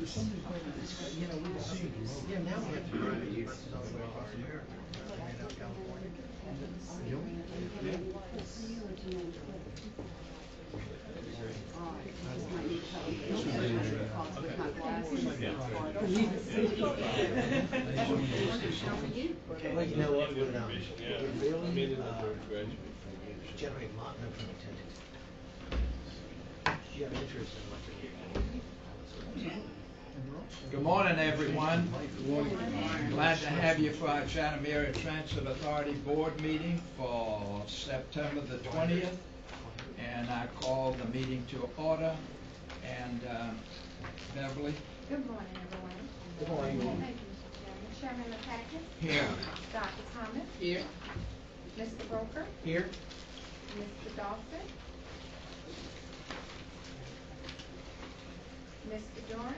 You know, we've seen, yeah, now we have to drive it here all the way across America. And up California. Well, you know what, it really generate a lot, no pun intended. You have interest in what they're doing. Good morning, everyone. Glad to have you for our Chatham Area Transit Authority Board meeting for September the 20th. And I call the meeting to order. And Beverly? Good morning, everyone. Good morning. Thank you, Mr. Chairman. Chairman McPatrick? Here. Dr. Thomas? Here. Mr. Broker? Here. Mr. Dawson? Mr. Dorn?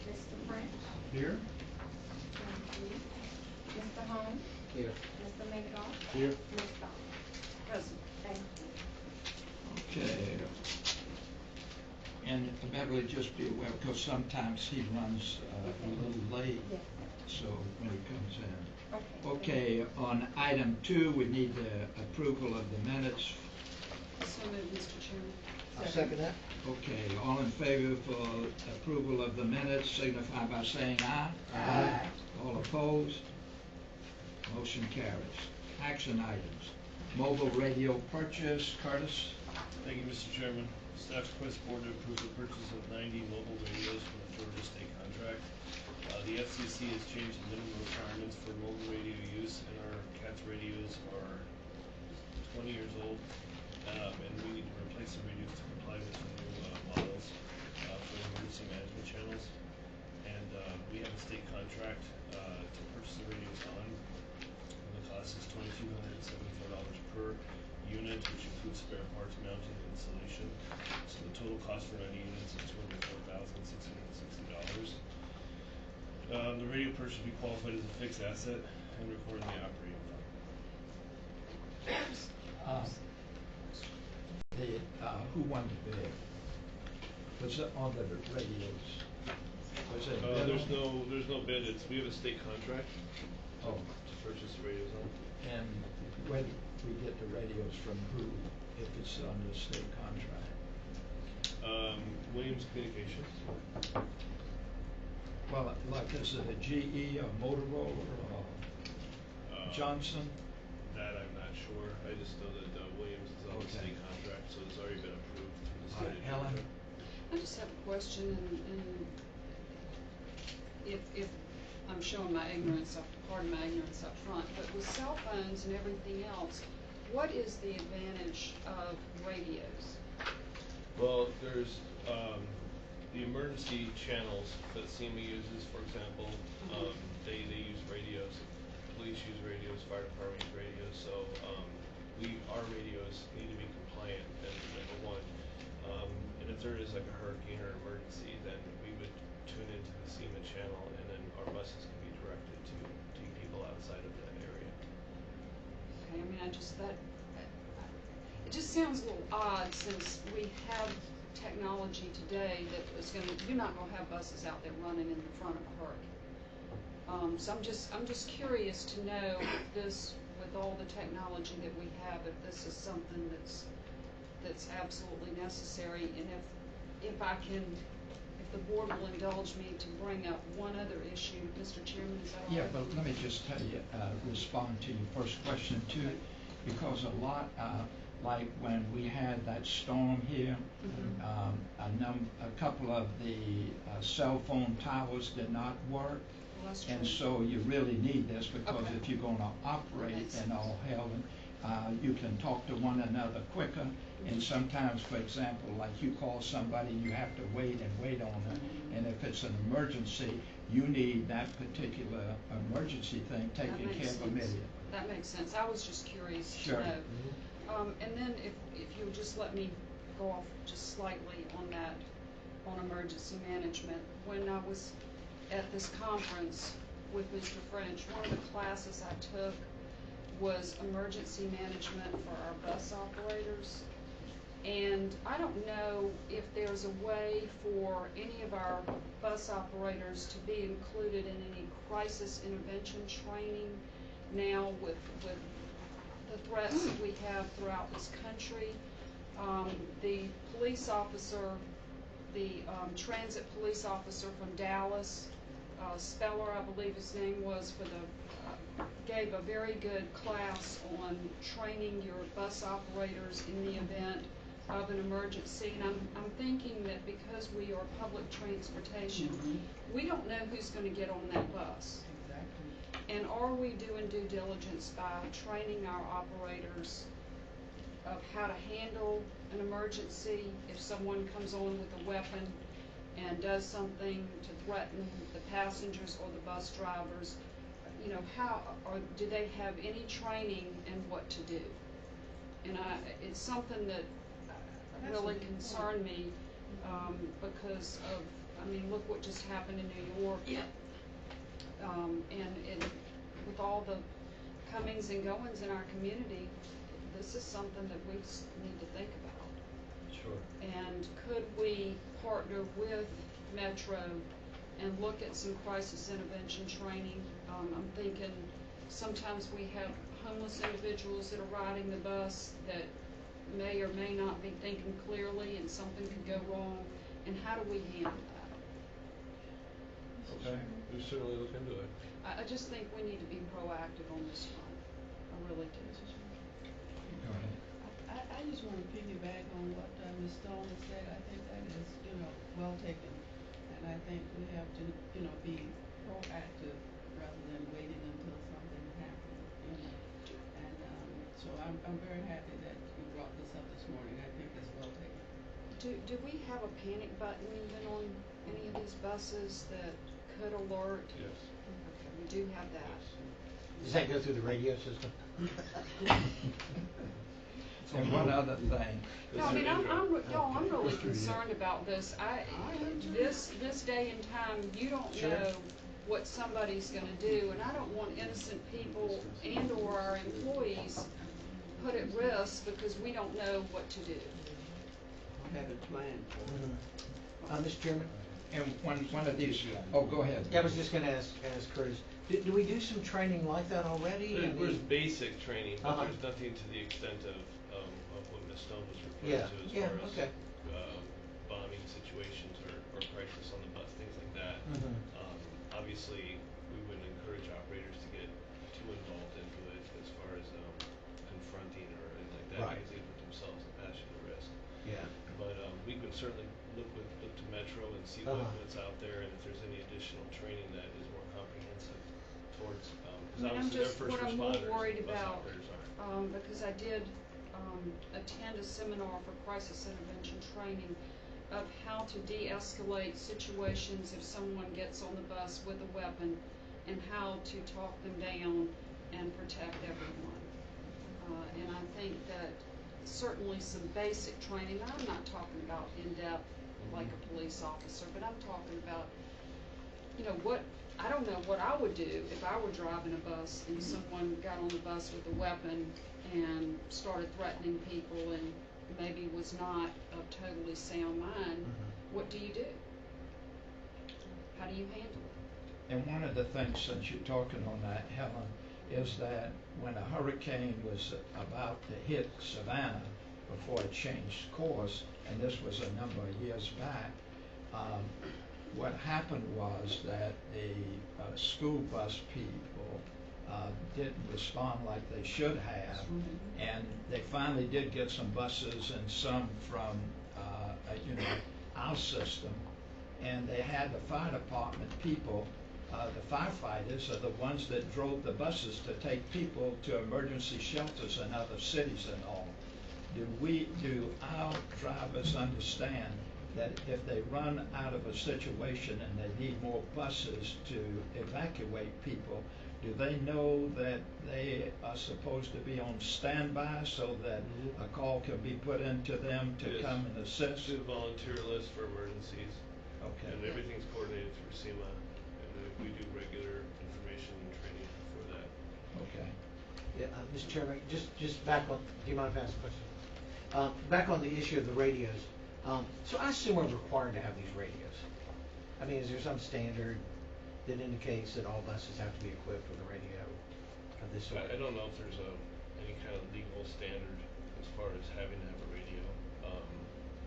Mr. French? Here. Thank you. Mr. Holmes? Here. Mr. Megadoff? Here. Ms. Dahl? Present. Thank you. Okay. And Beverly, just be aware, because sometimes he runs a little late, Yes. so when he comes in. Okay. Okay, on item 2, we need the approval of the minutes. So moved, Mr. Chairman. I'll second that. Okay, all in favor for approval of the minutes signify by saying aye. Aye. All opposed? Motion carries. Action items. Mobile radio purchase. Curtis? Thank you, Mr. Chairman. Staff requests board to approve the purchase of 90 mobile radios from the Georgia State contract. The FCC has changed the minimum requirements for mobile radio use, and our CATS radios are 20 years old, and we need to replace the radios to comply with some new models for the emergency management channels. And we have a state contract to purchase the radios on. The cost is $2,274 per unit, which includes spare parts, mounting, and installation. So the total cost for 90 units is $204,660. The radio purchase will be qualified as a fixed asset and recorded in the operating fund. Who won the bid? Was it on the radios? Was it There's no bid. We have a state contract. Oh. To purchase the radios on. And where do we get the radios from? Who, if it's under state contract? Williams Communications. Well, like is it a GE or Motorola or Johnson? That I'm not sure. I just know that Williams is on the state contract, so it's already been approved from the state. Helen? I just have a question, and if I'm showing my ignorance, pardon my ignorance up front, but with cell phones and everything else, what is the advantage of radios? Well, there's the emergency channels that SEMA uses, for example. They use radios. Police use radios. Fire department use radios. So our radios need to be compliant. And number one, and if there is like a hurricane or emergency, then we would tune into the SEMA channel, and then our buses can be directed to people outside of that area. Okay, I mean, it just sounds a little odd since we have technology today that is you're not going to have buses out there running in the front of a hurricane. So I'm just curious to know if this, with all the technology that we have, if this is something that's absolutely necessary, and if the board will indulge me to bring up one other issue, Mr. Chairman, is that all right? Yeah, but let me just tell you, respond to your first question too, because a lot, like when we had that storm here, a couple of the cell phone towers did not work. Well, that's true. And so you really need this, because if you're going to operate in all hell, you can talk to one another quicker. And sometimes, for example, like you call somebody and you have to wait on them. And if it's an emergency, you need that particular emergency thing taken care of immediately. That makes sense. I was just curious to know. And then if you'll just let me go off just slightly on that, on emergency management. When I was at this conference with Mr. French, one of the classes I took was emergency management for our bus operators. And I don't know if there's a way for any of our bus operators to be included in any crisis intervention training now with the threats that we have throughout this country. The police officer, the transit police officer from Dallas, Speller, I believe his name was, gave a very good class on training your bus operators in the event of an emergency. And I'm thinking that because we are public transportation, we don't know who's going to get on that bus. And are we doing due diligence by training our operators of how to handle an emergency if someone comes on with a weapon and does something to threaten the passengers or the bus drivers? You know, do they have any training in what to do? And it's something that really concerned me because of, I mean, look what just happened in New York. Yeah. And with all the comings and goings in our community, this is something that we need to think about. Sure. And could we partner with Metro and look at some crisis intervention training? I'm thinking sometimes we have homeless individuals that are riding the bus that may or may not be thinking clearly and something could go wrong. And how do we handle that? Okay, we certainly look into it. I just think we need to be proactive on this front. I really do. Go ahead. I just want to piggyback on what Ms. Stone has said. I think that is, well taken. And I think we have to, be proactive rather than waiting until something happens, And so I'm very happy that you brought this up this morning. I think it's well taken. Do we have a panic button even on any of these buses that could alert? Yes. Okay, we do have that. Does that go through the radio system? And one other thing. No, I mean, I'm really concerned about this. This day and time, you don't know what somebody's going to do, and I don't want innocent people and/or our employees put at risk because we don't know what to do. Have a plan. Mr. Chairman? And one of these, oh, go ahead. Yeah, I was just going to ask Curtis, do we do some training like that already? There's basic training, but Uh-huh. there's nothing to the extent of what Ms. Stone was referring to as far okay. as bombing situations or crisis on the bus, things like that. Obviously, we wouldn't encourage operators to get too involved into it as far as confronting or anything like that, Right. because they put themselves and passion at risk. Yeah. But we could certainly look to Metro and see what's out there, and if there's any additional training that is more comprehensive towards, because obviously they're first What I'm responders, more worried bus about, operators aren't. because I did attend a seminar for crisis intervention training of how to de-escalate situations if someone gets on the bus with a weapon and how to talk them down and protect everyone. And I think that certainly some basic training, I'm not talking about in-depth like a police officer, but I'm talking about, I don't know what I would do if I were driving a bus and someone got on the bus with a weapon and started threatening people and maybe was not of totally sound mind. What do you do? How do you handle it? And one of the things, since you're talking on that, Helen, is that when a hurricane was about to hit Savannah, before it changed course, and this was a number of years back, what happened was that the school bus people didn't respond like they should have, and they finally did get some buses and some from our system, and they had the fire department people, the firefighters are the ones that drove the buses to take people to emergency shelters in other cities and all. Do our drivers understand that if they run out of a situation and they need more buses to evacuate people, do they know that they are supposed to be on standby so that a call can be put into them to come and assist? It's a volunteer list for emergencies. Okay. And everything's coordinated through SEMA, and we do regular information and training for that. Okay. Yeah, Mr. Chairman, just back up. Do you mind if I ask a question? Back on the issue of the radios. So I assume we're required to have these radios. I mean, is there some standard that indicates that all buses have to be equipped with a radio of this sort? I don't know if there's any kind of legal standard as far as having to have a radio.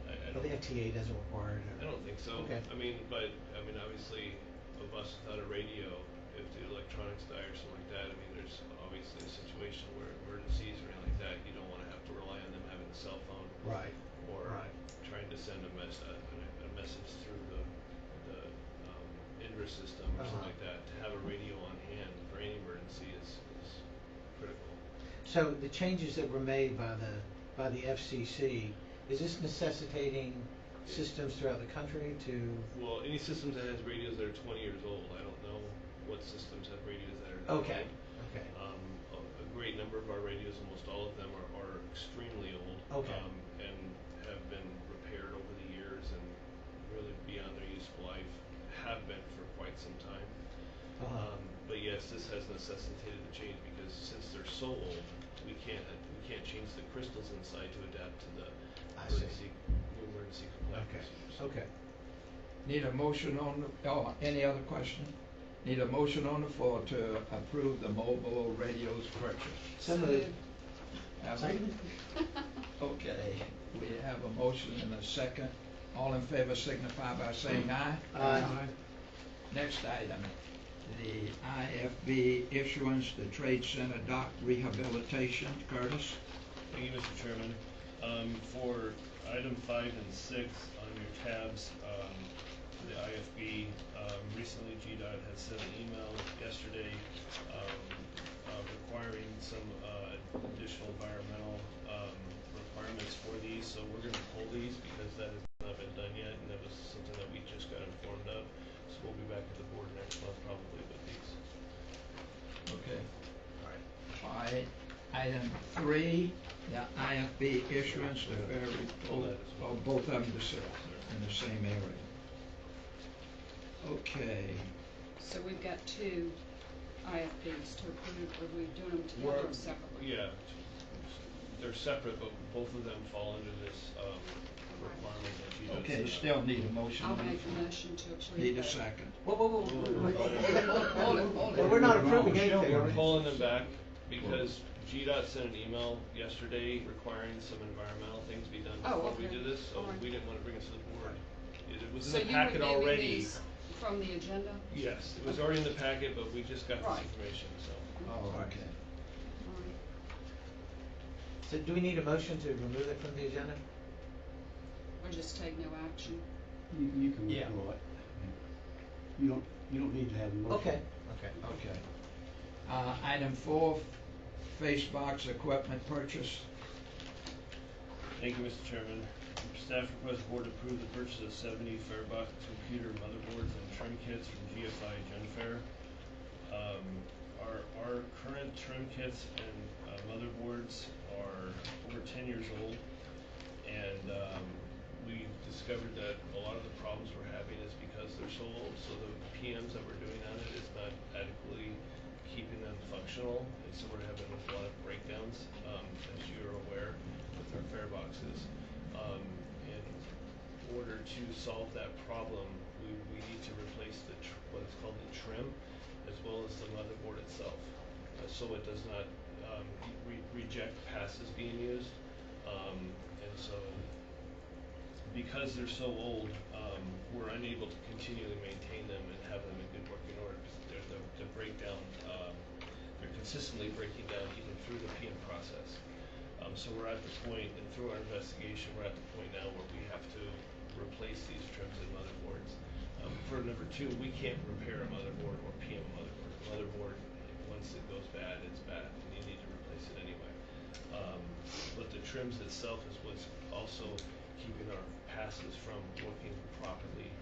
I Well, don't. the FTA doesn't require it. I don't think so. Okay. I mean, obviously, a bus without a radio, if the electronics die or something like that, I mean, there's obviously a situation where emergencies or anything like that, you don't want to have to rely on them having a cell phone. Right. Or Right. trying to send a message through the Indra system or something like that. To have a radio on hand for any emergency is critical. So the changes that were made by the FCC, is this necessitating systems throughout the country to? Well, any systems that has radios that are 20 years old. I don't know what systems have radios that are. Okay. Okay. A great number of our radios, almost all of them, are extremely old. Okay. And have been repaired over the years and really beyond their useful life. Have been for quite some time. But yes, this has necessitated a change because since they're so old, we can't change the crystals inside to adapt to the new emergency compliance procedures. Okay. Need a motion on any other question? Need a motion on the floor to approve the mobile radios purchase. So moved. Second. Okay, we have a motion and a second. All in favor signify by saying aye. Aye. Next item, the IFB issuance, the Trade Center dock rehabilitation. Curtis? Thank you, Mr. Chairman. For item 5 and 6 on your tabs, for the IFB, recently GDOT had sent an email yesterday requiring some additional environmental requirements for these. So we're going to pull these because that has not been done yet, and that was something that we just got informed of. So we'll be back at the board next month probably with these. Okay. All right. Item 3, the IFB issuance, the ferry, both of them in the same area. Okay. So we've got two IFBs to approve, or are we doing them together or separately? Yeah, they're separate, but both of them fall under this requirement that you just. Okay, still need a motion. I'll make a motion to approve. Need a second. Whoa. Hold it. Well, we're not approving anything. We're pulling them back because GDOT sent an email yesterday requiring some environmental things be done before we do this, so we didn't want to bring it to the board. It was in the packet already. So you were removing these from the agenda? Yes, it was already in the packet, but we just got this information, so. Oh, okay. All right. So do we need a motion to remove it from the agenda? Or just take no action? You can withdraw it. You don't need to have a motion. Okay. Item 4, face box equipment purchase. Thank you, Mr. Chairman. Staff requests the board approve the purchase of 70 Fairbox computer motherboards and trim kits from GFI Genfair. Our current trim kits and motherboards are over 10 years old, and we discovered that a lot of the problems we're having is because they're so old, so the PMs that we're doing on it is not adequately keeping them functional, and so we're having a lot of breakdowns, as you're aware, with our Fairboxes. In order to solve that problem, we need to replace what is called the trim, as well as the motherboard itself, so it does not reject passes being used. And so, because they're so old, we're unable to continually maintain them and have them in good working order. The breakdown, they're consistently breaking down even through the PM process. So we're at the point, and through our investigation, we're at the point now where we have to replace these trims and motherboards. For number 2, we can't repair a motherboard or PM a motherboard. A motherboard, once it goes bad, it's bad, and you need to replace it anyway. But the trims itself is what's also keeping our passes from working properly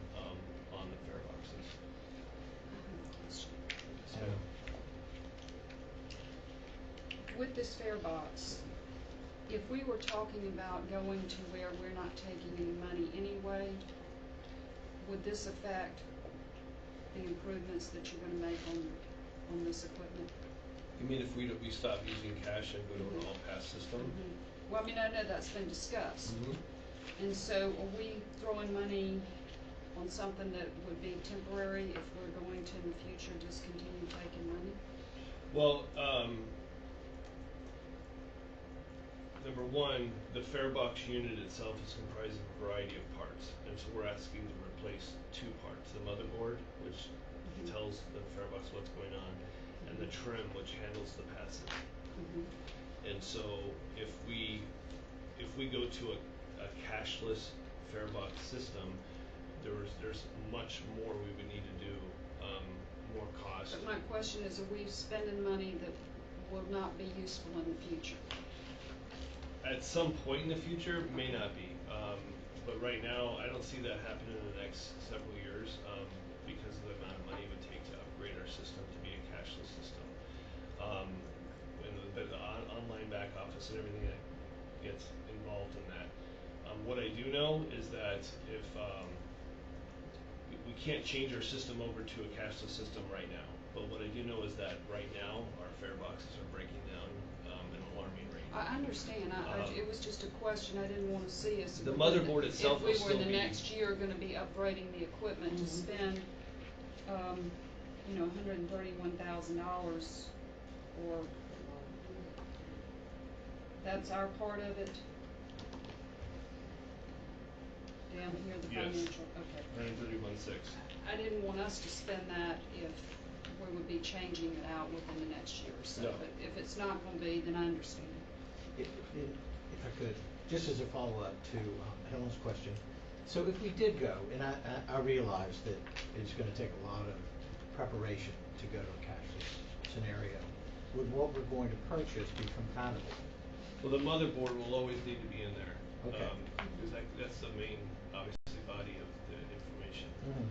on the Fairboxes. So, with this Fairbox, if we were talking about going to where we're not taking any money anyway, would this affect the improvements that you're going to make on this equipment? You mean if we stop using cash and go to an all-pass system? Well, I mean, I know that's been discussed. And so are we throwing money on something that would be temporary if we're going to in the future just continue taking money? Well, number one, the fare box unit itself is comprised of a variety of parts, and so we're asking to replace two parts: the motherboard, which tells the fare box what's going on, and the trim, which handles the passes. And so, if we go to a cashless fare box system, there's much more we would need to do, more cost. But my question is, are we spending money that will not be useful in the future? At some point in the future, may not be. But right now, I don't see that happening in the next several years, because of the amount of money it would take to upgrade our system to be a cashless system. And the online back office and everything that gets involved in that. What I do know is that if we can't change our system over to a cashless system right now, but what I do know is that right now our fare boxes are breaking down an alarming rate. I understand. It was just a question. I didn't want to see us. The motherboard itself will if we were still in the be. next year going to be upgrading the equipment to spend, $131,000, or that's our part of it. Down here, the Yes. financial. Okay. 131.6. I didn't want us to spend that if we would be changing it out within the next year or so. No. But if it's not going to be, then I understand. If I could, just as a follow-up to Helen's question, so if we did go, and I realize that it's going to take a lot of preparation to go to a cashless scenario, would what we're going to purchase be compatible? Well, the motherboard will always need to be in there. Okay. Because that's the main, obviously, body of the information. Mm-hmm.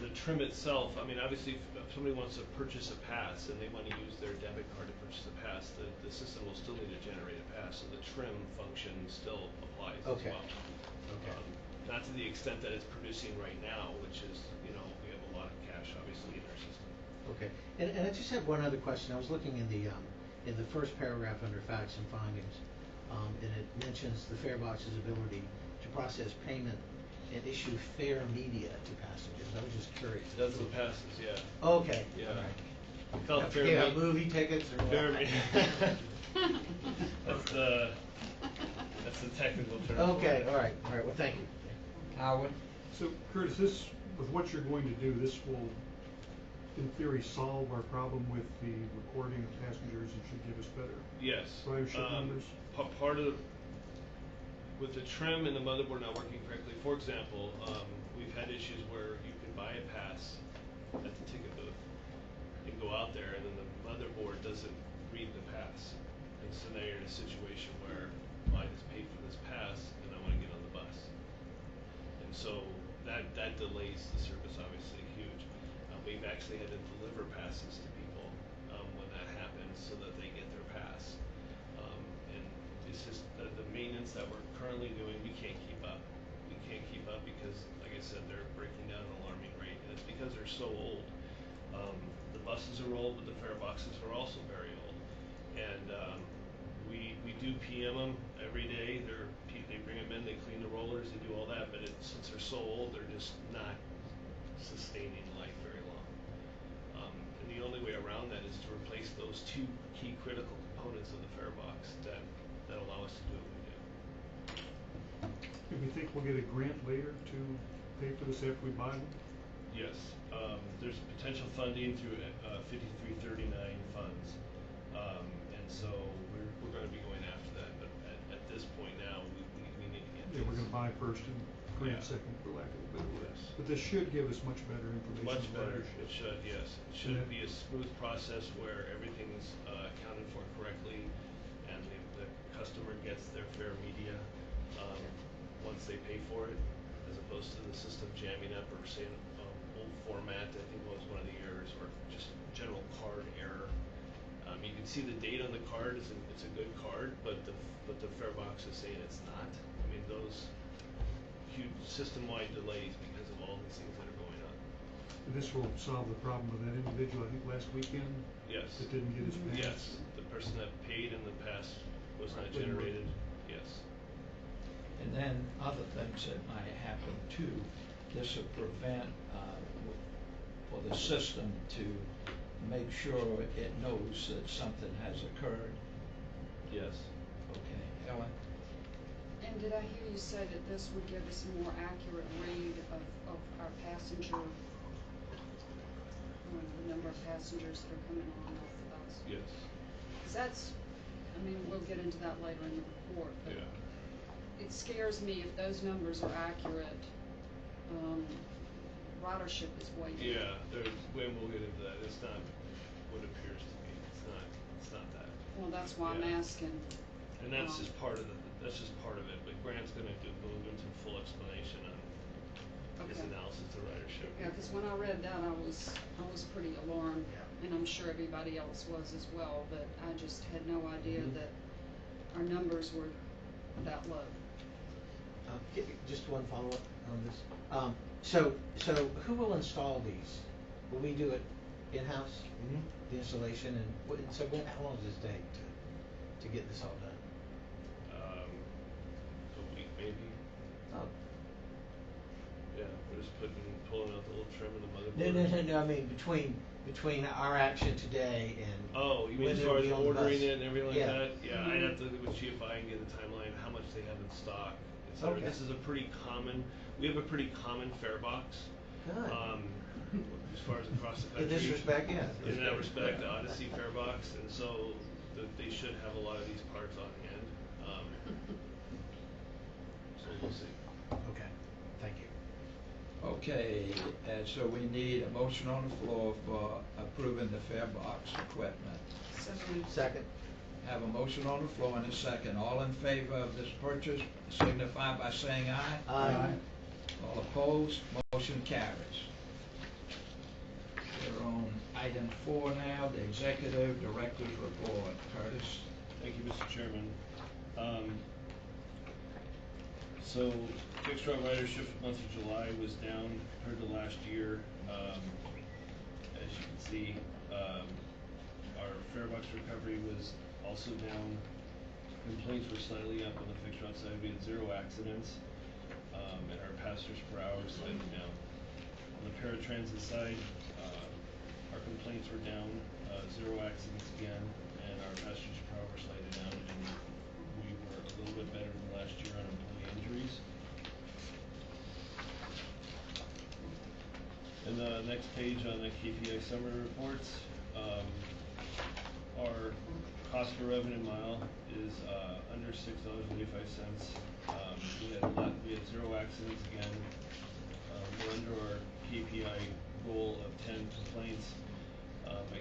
The trim itself, I mean, obviously, if somebody wants to purchase a pass and they want to use their debit card to purchase a pass, the system will still need to generate a pass, so the trim function still applies as well. Okay. Not to the extent that it's producing right now, which is, we have a lot of cash, obviously, in our system. Okay. And I just have one other question. I was looking in the first paragraph under facts and findings, and it mentions the fare box's ability to process payment and issue fare media to passengers. I was just curious. It does the passes, yeah. Okay. Yeah. All right. We call it fare Yeah, media. movie tickets or what? Fare media. That's the technical term. Okay. All right. Well, thank you. Howard? So Curtis, with what you're going to do, this will, in theory, solve our problem with the recording of passengers and should give us better Yes. ridership numbers? Part of with the trim and the motherboard not working correctly, for example, we've had issues where you can buy a pass at the ticket booth and go out there, and then the motherboard doesn't read the pass. And so now you're in a situation where, well, I just paid for this pass and I want to get on the bus. And so that delays the service, obviously, huge. We've actually had to deliver passes to people when that happens so that they get their pass. And it's just the maintenance that we're currently doing, we can't keep up. We can't keep up because, like I said, they're breaking down at an alarming rate. And it's because they're so old. The buses are old, but the fare boxes are also very old. And we do PM them every day. They bring them in, they clean the rollers, they do all that. But since they're so old, they're just not sustaining life very long. And the only way around that is to replace those two key critical components of the fare box that allow us to do what we do. Do we think we'll get a grant later to pay for this after we buy them? Yes, there's potential funding through 5339 funds, and so we're going to be going after that. But at this point now, we need to get. Yeah, we're going to buy first and grant Yeah. second, for lack of a better word. Yes. But this should give us much better information. Much on better. ridership. It should, yes. It should be a smooth process where everything's accounted for correctly, and the customer gets their fare media once they pay for it, as opposed to the system jamming up or saying old format. I think was one of the errors, or just general card error. You can see the date on the card it's a good card, but the fare box is saying it's not. I mean, those huge system-wide delays because of all these things that are going on. And this will solve the problem with that individual, I think, last weekend? Yes. That didn't get his pass? Yes, the person that paid in the past was not Right, wouldn't work. generated, yes. And then other things that might happen too, this will prevent, for the system to make sure it knows that something has occurred. Yes. Okay, Helen? And did I hear you say that this would give us a more accurate read of our passenger, the number of passengers that are coming on and off the bus? Yes. 'Cause that's, I mean, we'll get into that later in the report, but Yeah. it scares me if those numbers are accurate, ridership is way down. Yeah, when we'll get into that, it's not what it appears to be, it's not that. Well, that's why I'm Yeah. asking. And that's just part of it, but Grant's gonna move into full explanation on his Okay. analysis of ridership. Yeah, because when I read that, I was pretty alarmed, Yeah. and I'm sure everybody else was as well, but I just had no idea Mhm. that our numbers were that low. Just one follow-up on this. So who will install these? Will we do it in-house, Mhm. the installation, and so how long does this take to get this all done? A week maybe. Oh. Yeah, we're just pulling out the little trim and the motherboard. No. I mean between our action today and Oh, you mean when as it'll far as be on the ordering bus. it and everything like Yeah. that? Yeah, I'd Mhm. have to look with GFI and get a timeline, how much they have in stock, et cetera. Okay. This is we have a pretty common fare box. Good. As far as across the country. In this respect, yeah. In that respect, the Odyssey fare box, and so they should have a lot of these parts on hand. So we'll see. Okay. Thank you. Okay, and so we need a motion on the floor for approving the fare box equipment. So moved. Second. Have a motion on the floor and a second. All in favor of this purchase signify by saying aye. Aye. All opposed, motion carries. We're on item 4 now, the executive director's report. Curtis? Thank you, Mr. Chairman. So fixed route ridership for the month of July was down compared to last year. As you can see, our fare box recovery was also down. Complaints were slightly up on the fixed route side. We had 0 accidents, and our passengers per hour was slightly down. On the paratransit side, our complaints were down, 0 accidents again, and our passengers per hour were slightly down, and we were a little bit better than last year on employee injuries. And the next page on the KPI summary reports, our cost per revenue mile is under $6.85. We had 0 accidents again. We're under our KPI goal of 10 complaints.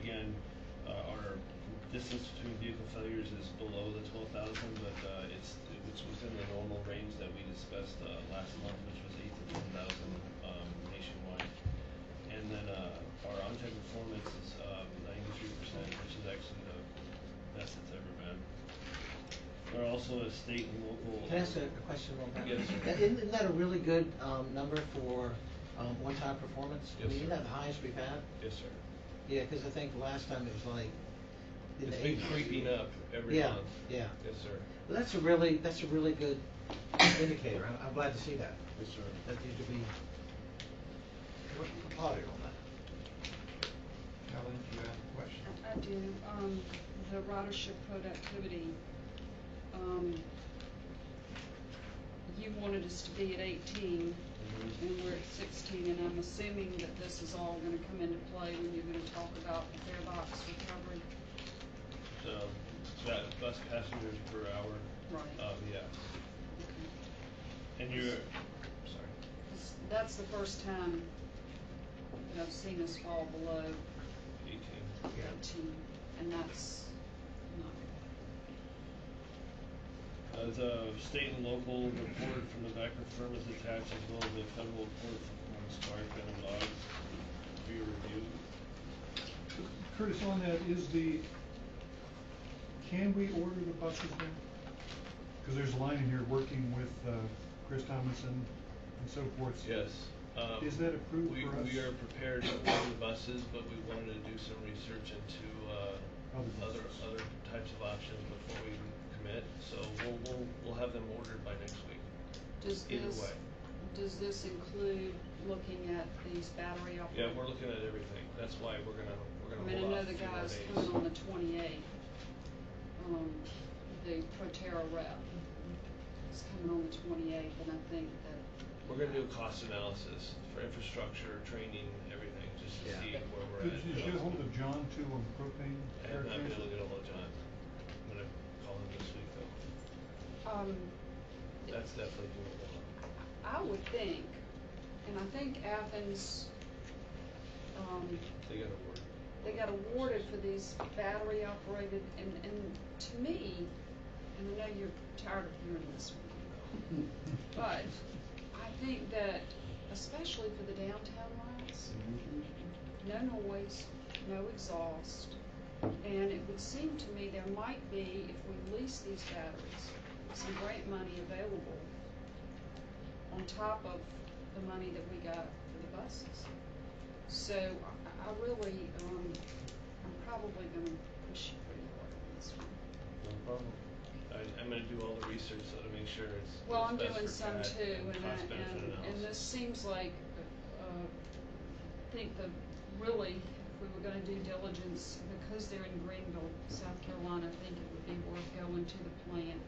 Again, our distance between vehicle failures is below the 12,000, but it's within the normal range that we discussed last month, which was 8 to 10,000 nationwide. And then our on-time performance is 93%, which is actually the best it's ever been. There are also a state and local. Can I ask a question on that? Yes, sir. Isn't that a really good number for one-time performance? Yes, I mean, isn't sir. that the highest we've had? Yes, sir. Yeah, because I think last time it was like in It's the been 80s. creeping up every Yeah, month. yeah. Yes, sir. Well, that's a really good indicator. I'm glad to see that. Yes, sir. That needs to be applauded on that. Helen, do you have a question? I do. The ridership productivity, you wanted us to be at 18, and we're at 16, and I'm assuming that this is all gonna come into play when you're gonna talk about the fare box recovery. So that bus passengers per hour. Right. Yeah. Okay. And you're, sorry. That's the first time that I've seen us fall below 18. 18, and that's not The state and local report from the Becker firm is attached, as well as the federal report from Spark and Dog for your review. Curtis, on that, can we order the buses now? Because there's a line in here, working with Chris Tomlinson and so forth. Yes. Is that approved for us? We are prepared to order the buses, but we wanted to do some research into Other buses. other types of options before we commit, so we'll have them ordered by next week. Does Either this, way. does this include looking at these battery operated? Yeah, we're looking at everything. That's why we're gonna I mean, I hold know off the a few more guy's days. coming on the 28th, the Proterra rep is coming on the 28th, and I think that. We're gonna do a cost analysis for infrastructure, training, everything, just to Yeah. see where we're at. Did you get a hold of John too on propane? I have air not been able to transfer? get a hold of John. I'm gonna call him this week though. That's definitely doable. I would think, and I think Athens, They got awarded. they got awarded for these battery operated, and to me, and I know you're tired of hearing this one, but I think that, especially for the downtown routes, no noise, no exhaust, and it would seem to me there might be, if we lease these batteries, some grant money available on top of the money that we got for the buses. So I really, I'm probably gonna push you pretty hard on this one. No problem. I'm gonna do all the research so to make sure it's. Well, what's I'm best doing for some CAT too, and cost-benefit and this analysis. seems like, I think the, really, if we were gonna do diligence, because they're in Greenville, South Carolina, I think it would be worth going to the plant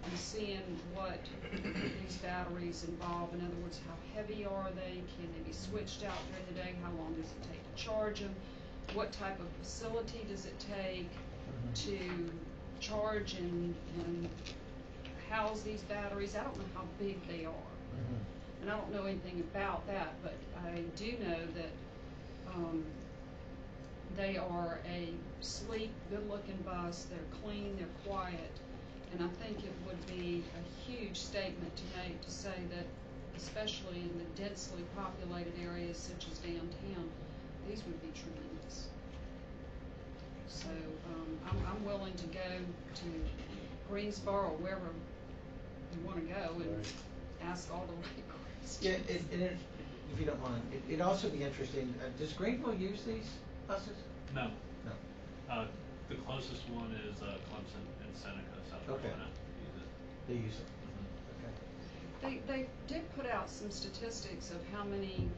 and seeing what these batteries involve. In other words, how heavy are they? Can they be switched out during the day? How long does it take to charge them? What type of facility does it take to charge and house these batteries? I don't know how big they are. And I don't know anything about that, but I do know that they are a sleek, good-looking bus. They're clean, they're quiet, and I think it would be a huge statement to make to say that, especially in the densely populated areas such as downtown, these would be tremendous. So I'm willing to go to Greensboro, wherever you want to go, and ask all the right questions. Yeah, if you don't mind, it'd also be interesting, does Greenville use these buses? No. No. The closest one is Clemson and Seneca, South Carolina. They use them. Okay. They did put out some statistics of how many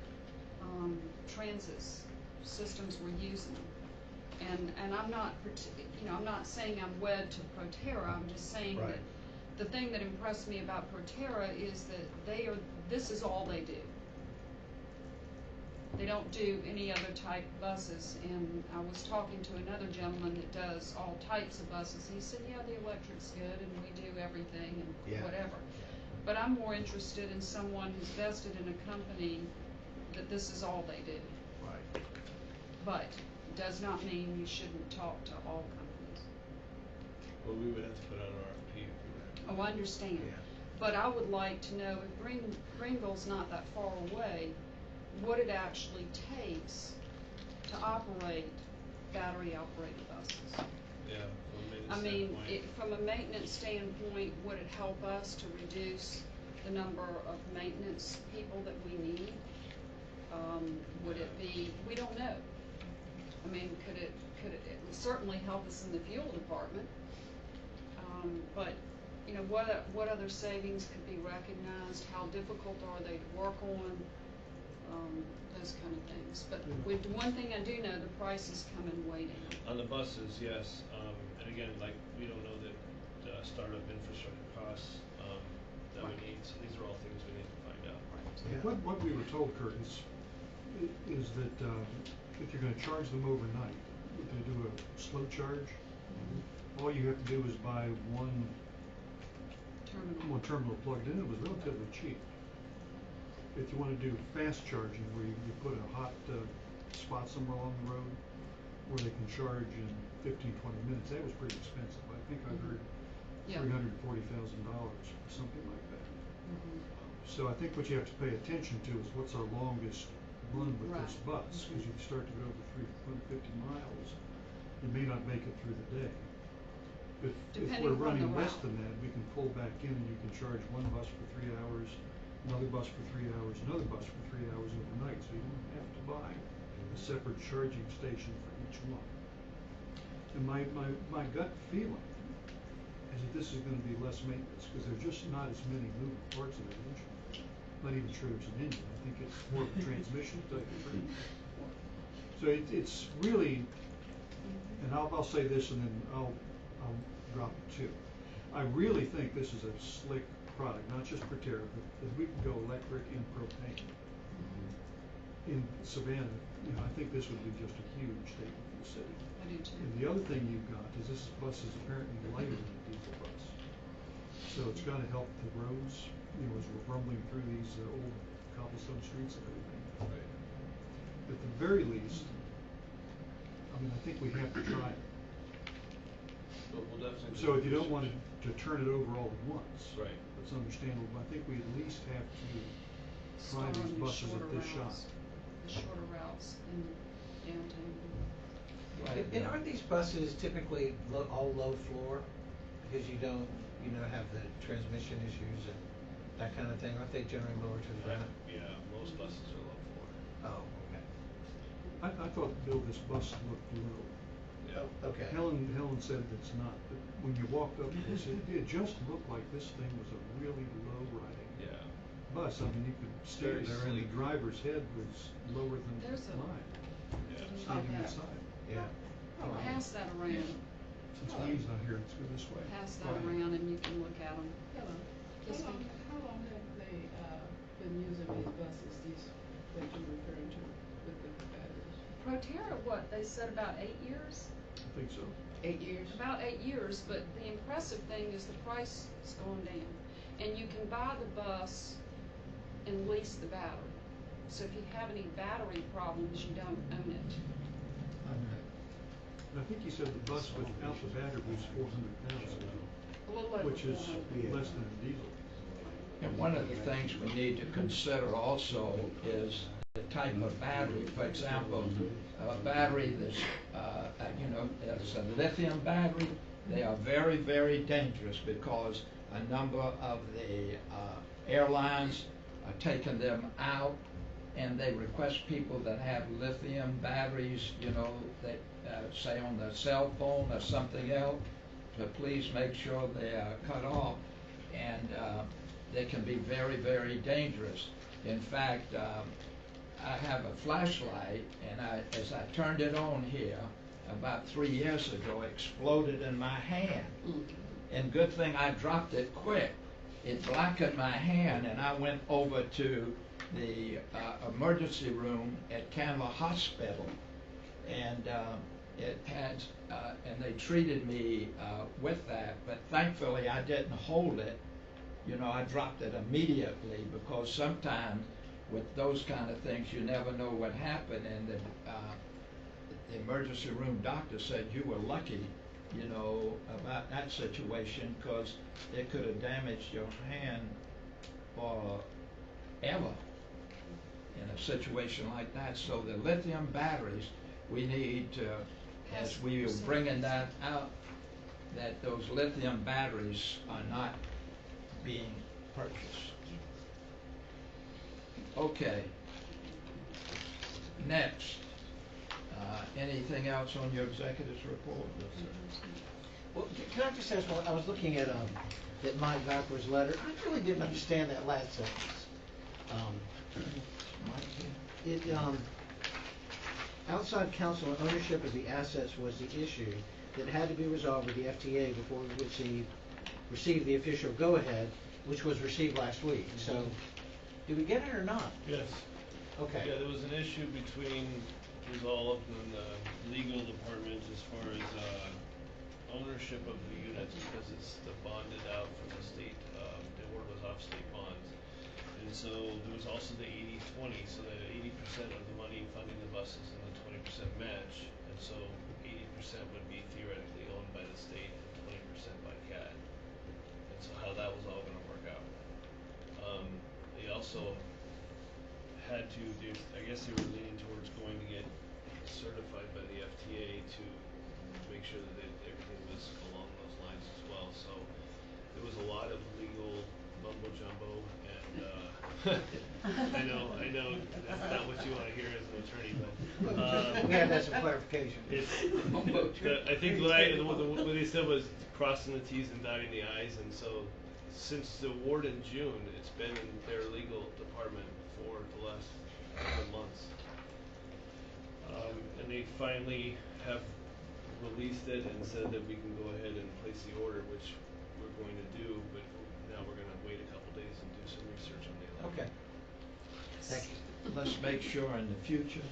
transit systems were using them, and I'm not, I'm not saying I'm wed to Proterra. I'm just saying that the thing that impressed me about Proterra is that this is all they do. They don't do any other type buses, and I was talking to another gentleman that does all types of buses. He said, yeah, the electric's good, and we do everything and whatever. But I'm more interested in someone who's vested in a company that this is all they do. Right. But it does not mean you shouldn't talk to all companies. Well, we would have to put out an RFP if we were. Oh, I understand. Yeah. But I would like to know if Greenville's not that far away, what it actually takes to operate battery-operated buses. Yeah, from a I maintenance mean, standpoint. from a maintenance standpoint, would it help us to reduce the number of maintenance people that we need? Would it be, we don't know. I mean, it would certainly help us in the fuel department. But, what other savings could be recognized? How difficult are they to work on? Those kind of things. But with one thing I do know, the prices come in way down. On the buses, yes, and again, we don't know the startup infrastructure costs that we need, so these are all things we need to find out. Yeah. What we were told, Kurt, is that if you're going to charge them overnight, if they do a slow charge, all you have to do is buy one terminal plugged in. It was relatively cheap. If you want to do fast charging, where you put a hot spot somewhere along the road where they can charge in 15-20 minutes, that was pretty expensive. I think I heard $340,000 or something like that. So I think what you have to pay attention to is what's our longest run with this bus, because if you start to go over 350 miles, you may not make it through the day. If we're running less than that, we can pull back in and you can charge one bus for 3 hours, another bus for 3 hours, another bus for 3 hours overnight, so you don't have to buy a separate charging station for each one. And my gut feeling is that this is gonna be less maintenance, because there's just not as many moving parts of that engine. Not even sure it's an engine, I think it's more of a transmission type of thing. So it's really, and I'll say this and then I'll drop it too. I really think this is a slick product, not just for Terra, but if we can go electric and propane in Savannah, I think this would be just a huge statement for the city. I do too. And the other thing you've got is this bus is apparently lighter than a diesel bus. So it's gonna help the roads, as we're rumbling through these old cobblestone streets and everything. Right. At the very least, I think we have to try it. But we'll definitely. So if you don't want to turn it over all at once. Right. That's understandable, but I think we at least have to try Start on these the buses at shorter this shop. routes. The shorter routes in downtown. And aren't these buses typically all low floor? Because you don't, have the transmission issues and that kind of thing? Aren't they generally lower to the ground? Yeah, most buses are low floor. Oh, okay. I thought, Bill, this bus looked low. Yeah. Okay. Helen said it's not, but when you walked up to this, it just looked like this thing was a really low riding Yeah. bus. You could stand Very there and the sleek. driver's head was lower than There's a- mine, Yeah. standing that. inside. Yeah. Oh, pass that around. Since Lee's not here, let's go this way. Pass that Right. around and you can look at them. Hello. Yes, How long, ma'am. how long have they, been using these buses, that you're referring to with the batteries? Proterra, what, they said about 8 years? I think so. 8 years? About 8 years, but the impressive thing is the price is going down. And you can buy the bus and lease the battery. So if you have any battery problems, you don't own it. And I think you said the bus without the battery was 400 pounds, A little over which is 400. less than a diesel. And one of the things we need to consider also is the type of battery. For example, a battery that's, it's a lithium battery. They are very, very dangerous because a number of the airlines are taking them out, and they request people that have lithium batteries, that say on their cell phone or something else, to please make sure they are cut off. And they can be very, very dangerous. In fact, I have a flashlight, and as I turned it on here about 3 years ago, it exploded in my hand. And good thing I dropped it quick. It blackened my hand, and I went over to the emergency room at Candler Hospital, and and they treated me with that. But thankfully, I didn't hold it. I dropped it immediately, because sometimes with those kind of things, you never know what happened. And the emergency room doctor said you were lucky, about that situation, because it could have damaged your hand forever in a situation like that. So the lithium batteries, we need to, as we are bringing that out, that those lithium batteries are not being purchased. Okay. Next, anything else on your executive's report? No, sir. Well, can I just ask one? I was looking at Mike Viper's letter. I really didn't understand that last sentence. Outside council ownership of the assets was the issue that had to be resolved with the FTA before we would receive the official go-ahead, which was received last week. So, did we get it or not? Yes. Okay. Yeah, there was an issue between Resolve and the legal department as far as ownership of the units, because it's the bonded out from the state, the word was off state bonds. And so there was also the 80-20, so the 80% of the money funding the buses and the 20% match. And so 80% would be theoretically owned by the state and 20% by CAT. And so how that was all gonna work out. They also had to do, I guess they were leaning towards going to get certified by the FTA to make sure that everything was along those lines as well. So there was a lot of legal mumbo jumbo, and I know that's not what you want to hear as an attorney, but We had to have some clarification. It's, I think what they said was crossing the T's and dotting the I's, and so since the award in June, it's been in their legal department for the last couple of months. And they finally have released it and said that we can go ahead and place the order, which we're going to do, but now we're going to wait a couple days and do some research on the election. Okay. Thank you. Let's make sure in the future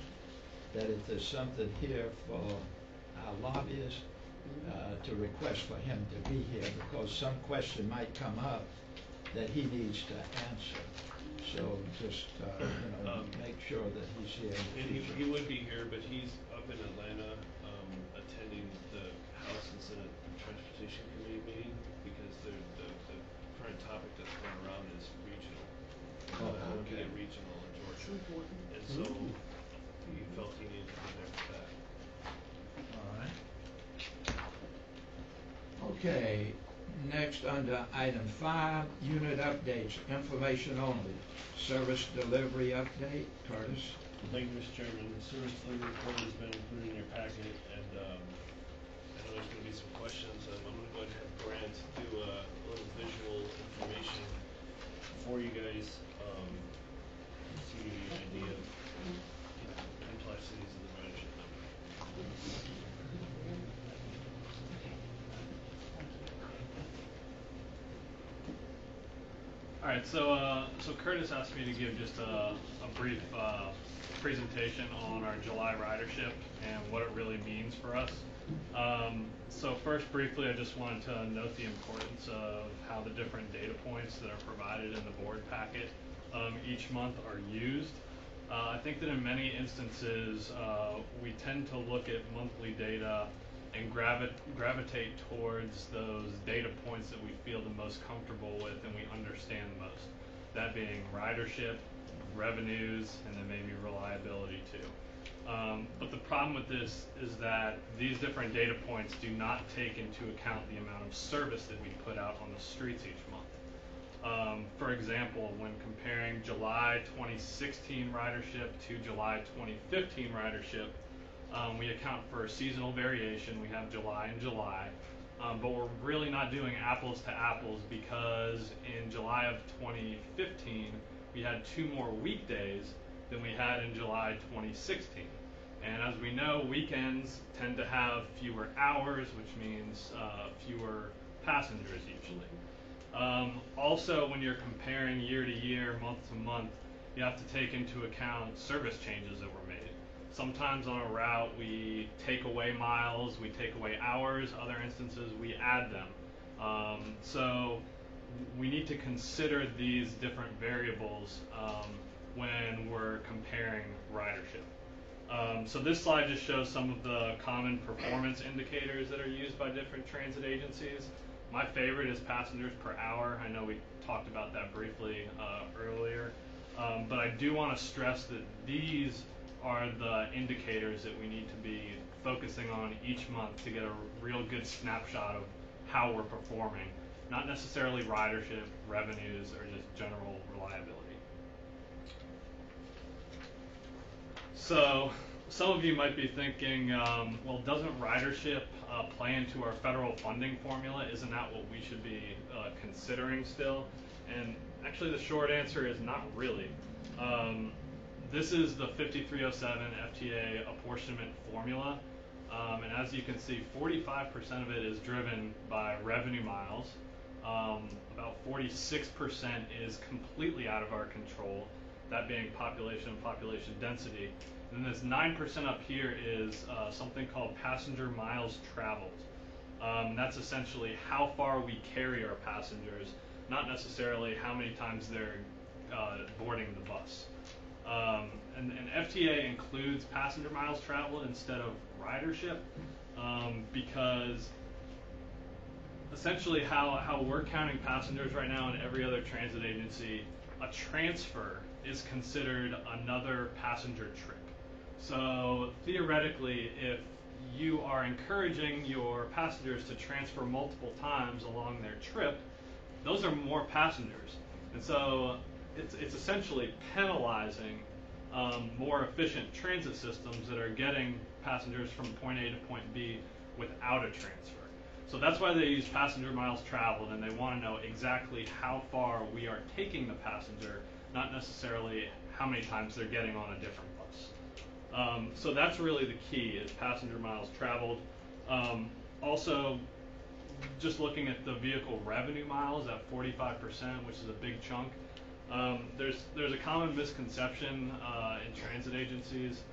that if there's something here for our lobbyists, to request for him to be here, because some question might come up that he needs to answer. So just, make sure that he's here in the And future. he would be here, but he's up in Atlanta, attending the House and Senate Transportation Committee meeting, because the current topic that's going around is regional. Looking at regional in Georgia. And so he felt he needed to be there for that. All right. Okay, next under item 5, unit updates, information only. Service delivery update, Curtis. Thank you, Mr. Chairman. The service delivery report has been included in your packet, and I know there's going to be some questions. I'm going to go ahead and have Grant do a little visual information for you guys, to give you an idea of the complexities of the ridership number. All right, so Curtis asked me to give just a brief presentation on our July ridership and what it really means for us. So first, briefly, I just wanted to note the importance of how the different data points that are provided in the board packet each month are used. I think that in many instances, we tend to look at monthly data and gravitate towards those data points that we feel the most comfortable with and we understand the most. That being ridership, revenues, and then maybe reliability too. But the problem with this is that these different data points do not take into account the amount of service that we put out on the streets each month. For example, when comparing July 2016 ridership to July 2015 ridership, we account for seasonal variation. We have July and July, but we're really not doing apples to apples because in July of 2015, we had 2 more weekdays than we had in July 2016. And as we know, weekends tend to have fewer hours, which means fewer passengers usually. Also, when you're comparing year to year, month to month, you have to take into account service changes that were made. Sometimes on a route we take away miles, we take away hours, other instances we add them. So we need to consider these different variables when we're comparing ridership. So this slide just shows some of the common performance indicators that are used by different transit agencies. My favorite is passengers per hour. I know we talked about that briefly earlier, but I do want to stress that these are the indicators that we need to be focusing on each month to get a real good snapshot of how we're performing, not necessarily ridership, revenues, or just general reliability. So some of you might be thinking, well, doesn't ridership play into our federal funding formula? Isn't that what we should be considering still? And actually the short answer is not really. This is the 5307 FTA apportionment formula, and as you can see, 45% of it is driven by revenue miles. About 46% is completely out of our control, that being population and population density. And then this 9% up here is something called passenger miles traveled. That's essentially how far we carry our passengers, not necessarily how many times they're boarding the bus. And FTA includes passenger miles traveled instead of ridership because essentially how we're counting passengers right now in every other transit agency, a transfer is considered another passenger trip. So theoretically, if you are encouraging your passengers to transfer multiple times along their trip, those are more passengers. And so it's essentially penalizing more efficient transit systems that are getting passengers from point A to point B without a transfer. So that's why they use passenger miles traveled, and they want to know exactly how far we are taking the passenger, not necessarily how many times they're getting on a different bus. So that's really the key, is passenger miles traveled. Also, just looking at the vehicle revenue miles at 45%, which is a big chunk. There's a common misconception in transit agencies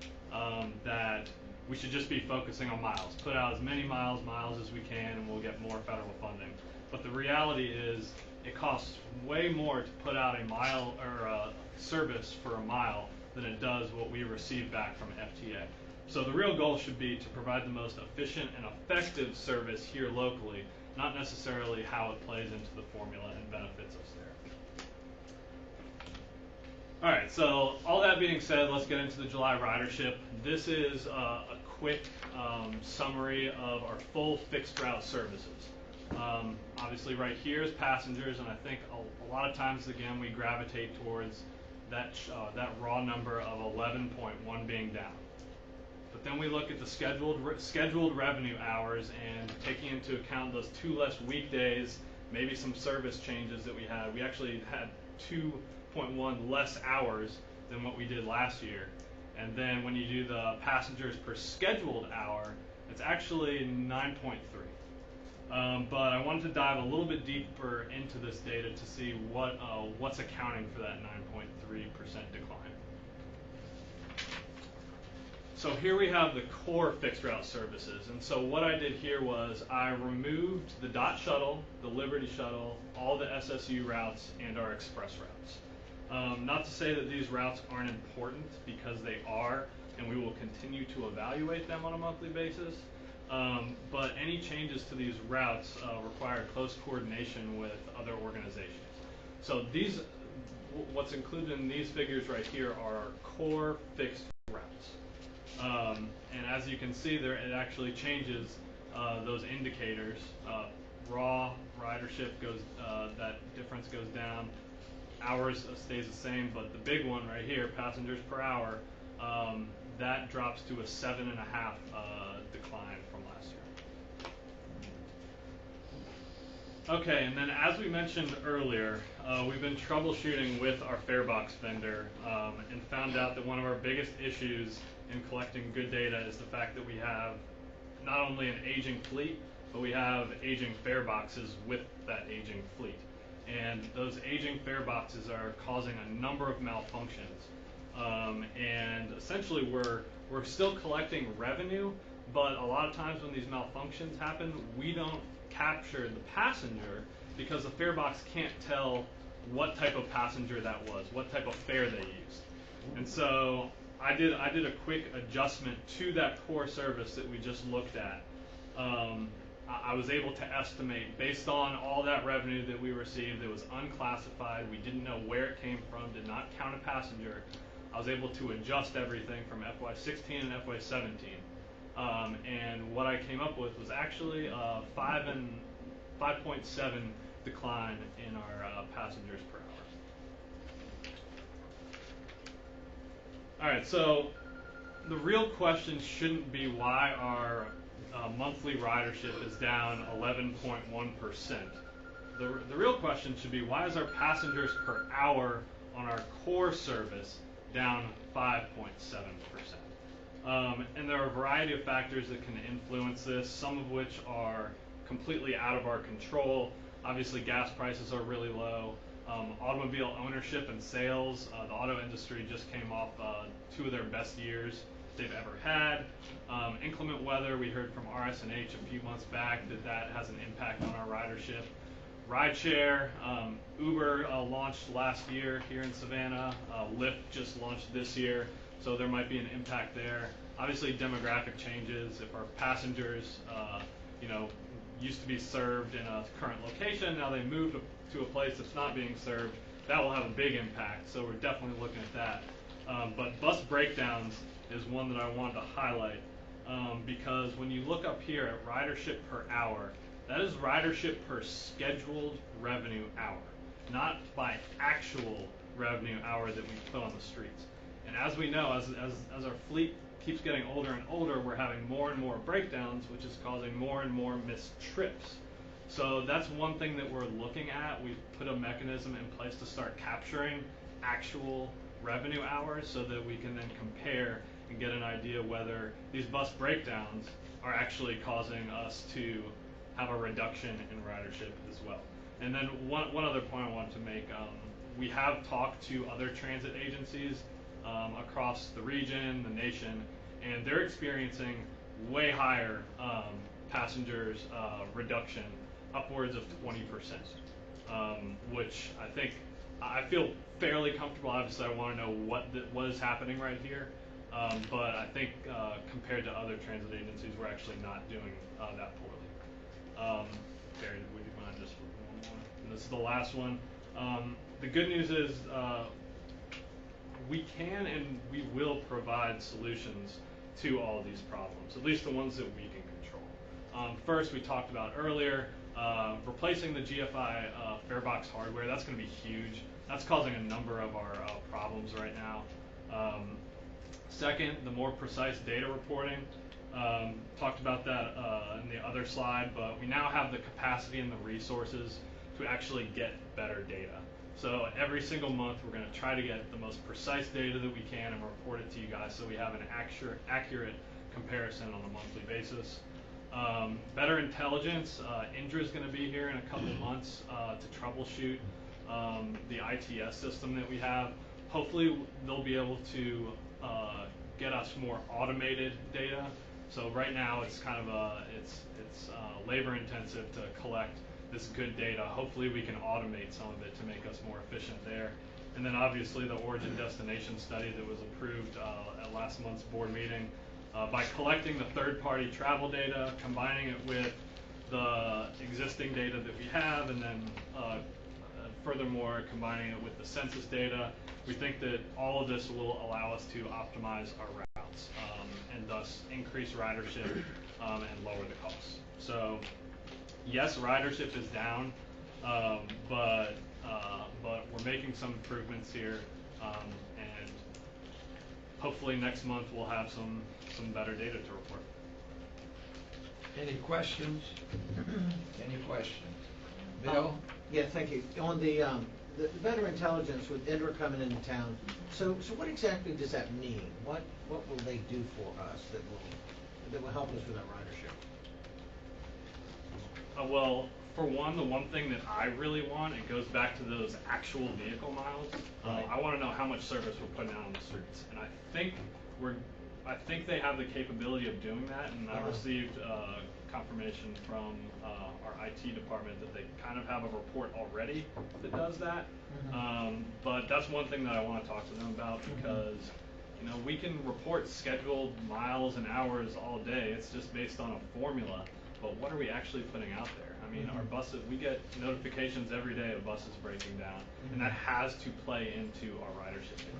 that we should just be focusing on miles. Put out as many miles as we can, and we'll get more federal funding. But the reality is, it costs way more to put out a mile or a service for a mile than it does what we receive back from FTA. So the real goal should be to provide the most efficient and effective service here locally, not necessarily how it plays into the formula and benefits us there. All right, so all that being said, let's get into the July ridership. This is a quick summary of our full fixed route services. Obviously right here is passengers, and I think a lot of times, again, we gravitate towards that raw number of 11.1 being down. But then we look at the scheduled revenue hours, and taking into account those 2 less weekdays, maybe some service changes that we had. We actually had 2.1 less hours than what we did last year. And then when you do the passengers per scheduled hour, it's actually 9.3. But I wanted to dive a little bit deeper into this data to see what's accounting for that 9.3% decline. So here we have the core fixed route services. And so what I did here was I removed the DOT shuttle, the Liberty shuttle, all the SSU routes, and our express routes. Not to say that these routes aren't important, because they are, and we will continue to evaluate them on a monthly basis. But any changes to these routes require close coordination with other organizations. So what's included in these figures right here are our core fixed routes. And as you can see, it actually changes those indicators. Raw ridership goes, that difference goes down. Hours stays the same, but the big one right here, passengers per hour, that drops to a 7.5 decline from last year. Okay, and then as we mentioned earlier, we've been troubleshooting with our farebox vendor and found out that one of our biggest issues in collecting good data is the fact that we have not only an aging fleet, but we have aging fare boxes with that aging fleet. And those aging fare boxes are causing a number of malfunctions. And essentially we're still collecting revenue, but a lot of times when these malfunctions happen, we don't capture the passenger because the fare box can't tell what type of passenger that was, what type of fare they used. And so I did a quick adjustment to that core service that we just looked at. I was able to estimate, based on all that revenue that we received that was unclassified, we didn't know where it came from, did not count a passenger. I was able to adjust everything from FY16 and FY17. And what I came up with was actually a 5.7 decline in our passengers per hour. All right, so the real question shouldn't be why our monthly ridership is down 11.1%. The real question should be, why is our passengers per hour on our core service down 5.7%? And there are a variety of factors that can influence this, some of which are completely out of our control. Obviously, gas prices are really low. Automobile ownership and sales, the auto industry just came off 2 of their best years they've ever had. Inclement weather, we heard from RS&H a few months back that has an impact on our ridership. Rideshare, Uber launched last year here in Savannah. Lyft just launched this year, so there might be an impact there. Obviously, demographic changes. If our passengers, used to be served in a current location, now they move to a place that's not being served, that will have a big impact. So we're definitely looking at that. But bus breakdowns is one that I wanted to highlight because when you look up here at ridership per hour, that is ridership per scheduled revenue hour, not by actual revenue hour that we put on the streets. And as we know, as our fleet keeps getting older and older, we're having more and more breakdowns, which is causing more and more missed trips. So that's one thing that we're looking at. We've put a mechanism in place to start capturing actual revenue hours so that we can then compare and get an idea whether these bus breakdowns are actually causing us to have a reduction in ridership as well. And then one other point I wanted to make, we have talked to other transit agencies across the region, the nation, and they're experiencing way higher passengers reduction, upwards of 20%, which I feel fairly comfortable. Obviously, I want to know what is happening right here, but I think compared to other transit agencies, we're actually not doing that poorly. Barry, would you mind just one more? And this is the last one. The good news is we can and we will provide solutions to all of these problems, at least the ones that we can control. First, we talked about earlier, replacing the GFI fare box hardware. That's going to be huge. That's causing a number of our problems right now. Second, the more precise data reporting. Talked about that in the other slide, but we now have the capacity and the resources to actually get better data. So every single month, we're going to try to get the most precise data that we can and report it to you guys so we have an accurate comparison on a monthly basis. Better intelligence. Indra is going to be here in a couple months to troubleshoot the ITS system that we have. Hopefully, they'll be able to get us more automated data. So right now, it's kind of it's labor intensive to collect this good data. Hopefully we can automate some of it to make us more efficient there. And then obviously the origin destination study that was approved at last month's board meeting. By collecting the third-party travel data, combining it with the existing data that we have, and then furthermore combining it with the census data, we think that all of this will allow us to optimize our routes and thus increase ridership and lower the costs. So yes, ridership is down, but we're making some improvements here, and hopefully next month we'll have some better data to report. Any questions? Any questions? Bill? Yeah, thank you. On the better intelligence with Indra coming into town, so what exactly does that mean? What will they do for us that will help us with our ridership? Well, for one, the one thing that I really want, it goes back to those actual vehicle miles. Right. I want to know how much service we're putting out on the streets, and I think they have the capability of doing that. And I received confirmation from our IT department that they kind of have a report already that does that. But that's one thing that I want to talk to them about, because we can report scheduled miles and hours all day. It's just based on a formula. But what are we actually putting out there? I mean, our buses, we get notifications every day of buses breaking down, and that has to play into our ridership data.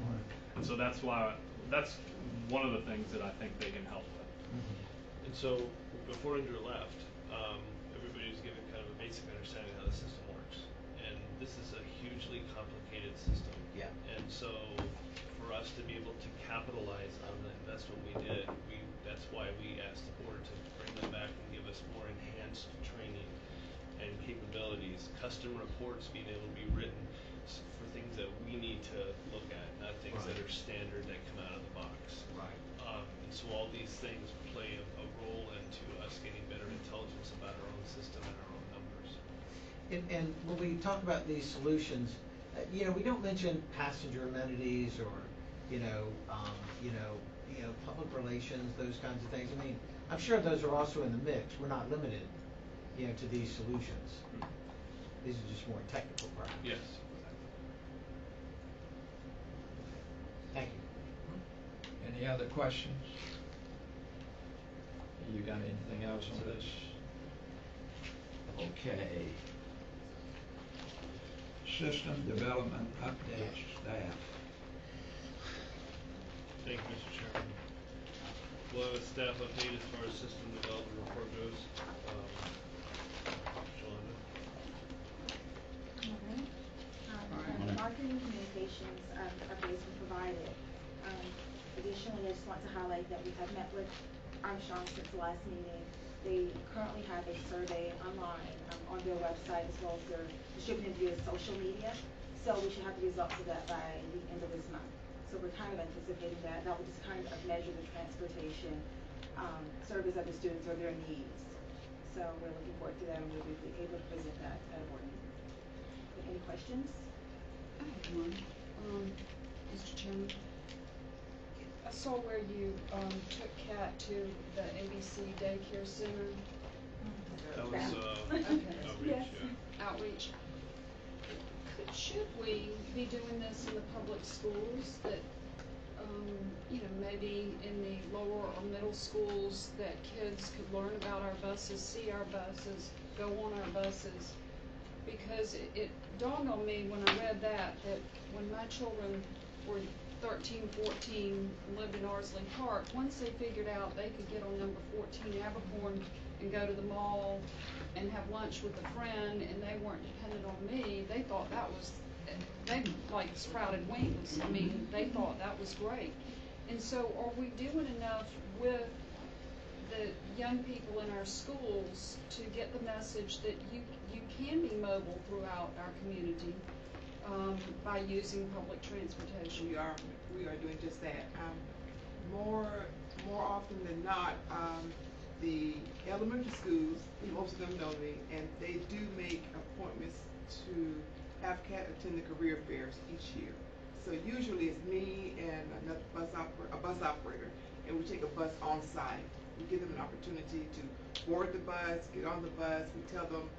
And so that's one of the things that I think they can help with. And so before Indra left, everybody was given kind of a basic understanding of how the system works. And this is a hugely complicated system. Yeah. And so for us to be able to capitalize on the investment we did, that's why we asked the board to bring them back and give us more enhanced training and capabilities, custom reports being able to be written for things that we need to look at, not things that are standard that come out of the box. Right. And so all these things play a role into us getting better intelligence about our own system and our own numbers. And when we talk about these solutions, we don't mention passenger amenities or public relations, those kinds of things. I mean, I'm sure those are also in the mix. We're not limited, to these solutions. These are just more technical perhaps. Yes. Thank you. Any other questions? You got anything else on this? Okay. System development updates, staff. Thank you, Mr. Chairman. Well, a staff update as far as system development report goes. Shalonda? Marketing communications updates were provided. Additionally, I just want to highlight that we have met with Armstrong since the last meeting. They currently have a survey online on their website, as well as they're distributing it via social media. So we should have the results of that by the end of this month. So we're kind of anticipating that. That will just kind of measure the transportation service of the students or their needs. So we're looking forward to that, and we'll be able to present that at a board meeting. Any questions? I have one. Mr. Chairman, I saw where you took Kat to the ABC daycare center. That was, Okay. outreach, Yes. yeah. Outreach. Should we be doing this in the public schools that, maybe in the lower or middle schools that kids could learn about our buses, see our buses, go on our buses? Because it dawned on me when I read that when my children were 13, 14, and lived in Ardsley Park, once they figured out they could get on number 14 Abercorn and go to the mall and have lunch with a friend, and they weren't dependent on me, they thought that was, they like sprouted wings. I mean, they thought that was great. And so are we doing enough with the young people in our schools to get the message that you can be mobile throughout our community by using public transportation? We are doing just that. More often than not, the elementary schools, most of them know me, and they do make appointments to have Kat attend the career fairs each year. So usually it's me and a bus operator, and we take a bus on site. We give them an opportunity to board the bus, get on the bus. We tell them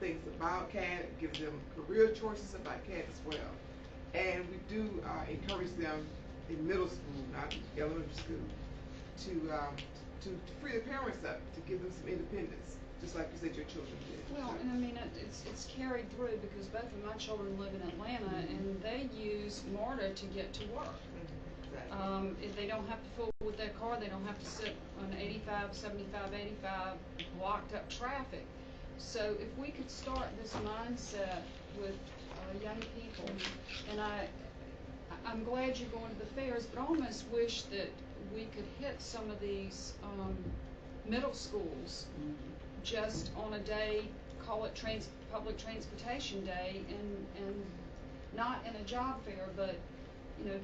things about CAT, give them career choices about CAT as well. And we do encourage them in middle school, not elementary school, to free the parents up, to give them some independence, just like you said your children did. Well, and I mean, it's carried through because both of my children live in Atlanta, and they use MARTA to get to work. Exactly. If they don't have to fool with their car, they don't have to sit on 85, 75, 85 blocked up traffic. So if we could start this mindset with young people, and I'm glad you're going to the fairs, but I almost wish that we could hit some of these middle schools just on a day, call it public transportation day, and not in a job fair, but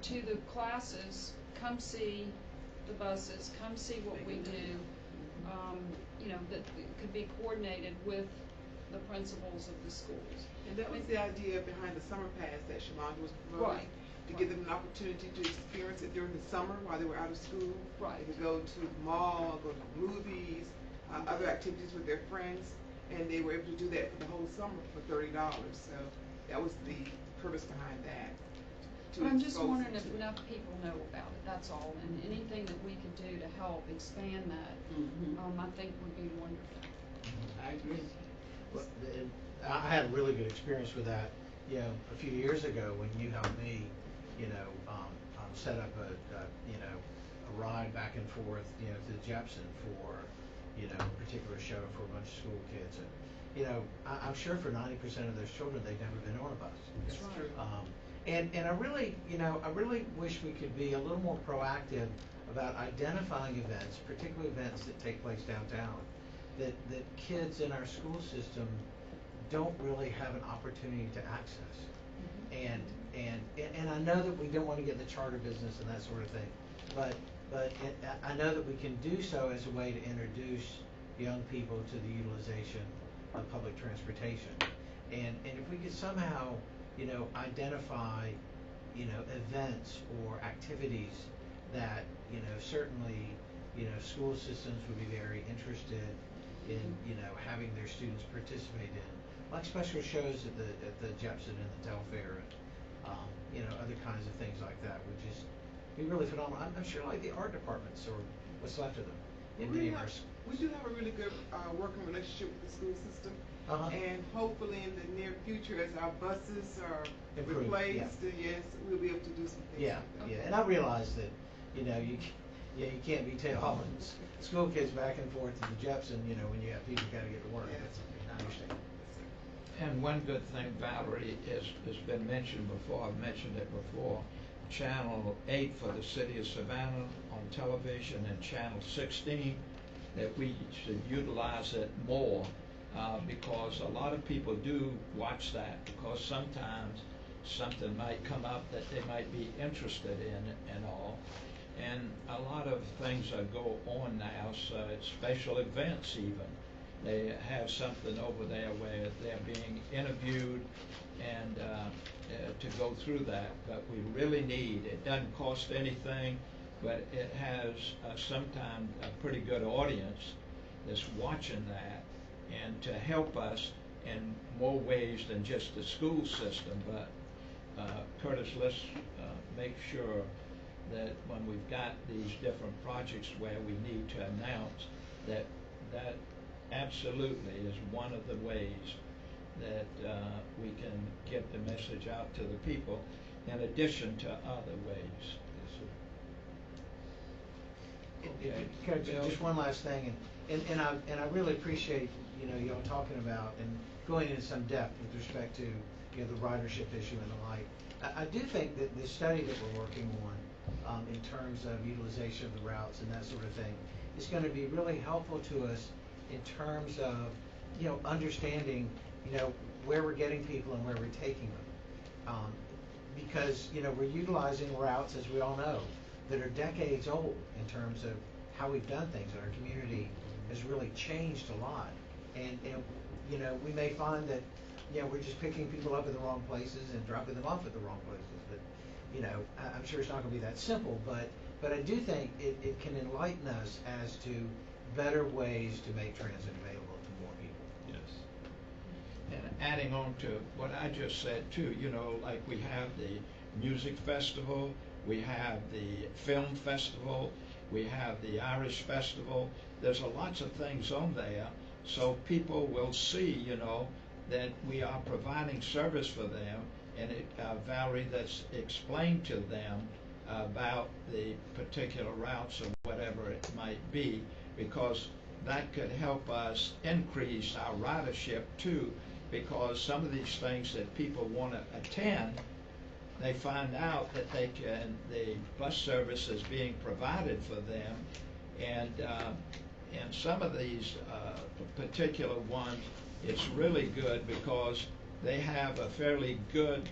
to the classes, come see the buses, come see what we do. That it could be coordinated with the principals of the schools. And that was the idea behind the summer pass that Shalonda was promoting. Right. To give them an opportunity to experience it during the summer while they were out of school. Right. They could go to the mall, go to the movies, other activities with their friends, and they were able to do that for the whole summer for $30. So that was the purpose behind that. But I'm just wondering if enough people know about it, that's all, and anything that we could do to help expand that, I think would be wonderful. I agree. Well, I had a really good experience with that, a few years ago when you helped me, set up a ride back and forth, to Jepson for, a particular show for a bunch of school kids. And, I'm sure for 90% of those children, they've never been on a bus. That's true. And I really, I really wish we could be a little more proactive about identifying events, particularly events that take place downtown, that kids in our school system don't really have an opportunity to access. And I know that we don't want to get in the charter business and that sort of thing, but I know that we can do so as a way to introduce young people to the utilization of public transportation. And if we could somehow, identify, events or activities that, certainly, school systems would be very interested in, having their students participate in, like special shows at the Jepson and the Telfair, and other kinds of things like that would just be really phenomenal. I'm sure like the art departments or what's left of them in many of our schools. We do have a really good working relationship with the school system. And hopefully in the near future, as our buses are replaced, yes, we'll be able to do some things. Yeah, like that. yeah, and I realize that, you can't be hauling school kids back and forth to the Jepson, when you have people got to get to work. Yes. I understand. And one good thing, Valerie, has been mentioned before, I've mentioned it before, Channel 8 for the city of Savannah on television and Channel 16, that we should utilize it more, because a lot of people do watch that, because sometimes something might come up that they might be interested in and all. And a lot of things that go on now, so it's special events even. They have something over there where they're being interviewed and to go through that. But we really need, it doesn't cost anything, but it has sometimes a pretty good audience that's watching that, and to help us in more ways than just the school system. But Curtis, let's make sure that when we've got these different projects where we need to announce that absolutely is one of the ways that we can get the message out to the people, in addition to other ways. Okay. Coach, just one last thing, and I really appreciate, y'all talking about and going into some depth with respect to, the ridership issue and the like. I do think that the study that we're working on, in terms of utilization of the routes and that sort of thing, is going to be really helpful to us in terms of, understanding, where we're getting people and where we're taking them. Because, we're utilizing routes, as we all know, that are decades old in terms of how we've done things, and our community has really changed a lot. And we may find that, we're just picking people up in the wrong places and dropping them off at the wrong places. But, I'm sure it's not going to be that simple, but I do think it can enlighten us as to better ways to make transit available to more people. Yes. And adding on to what I just said too, like we have the music festival, we have the film festival, we have the Irish festival. There's lots of things on there, so people will see, that we are providing service for them, and Valerie, that's explained to them about the particular routes or whatever it might be, because that could help us increase our ridership too, because some of these things that people want to attend, they find out that the bus service is being provided for them, and some of these particular ones, it's really good because they have a fairly good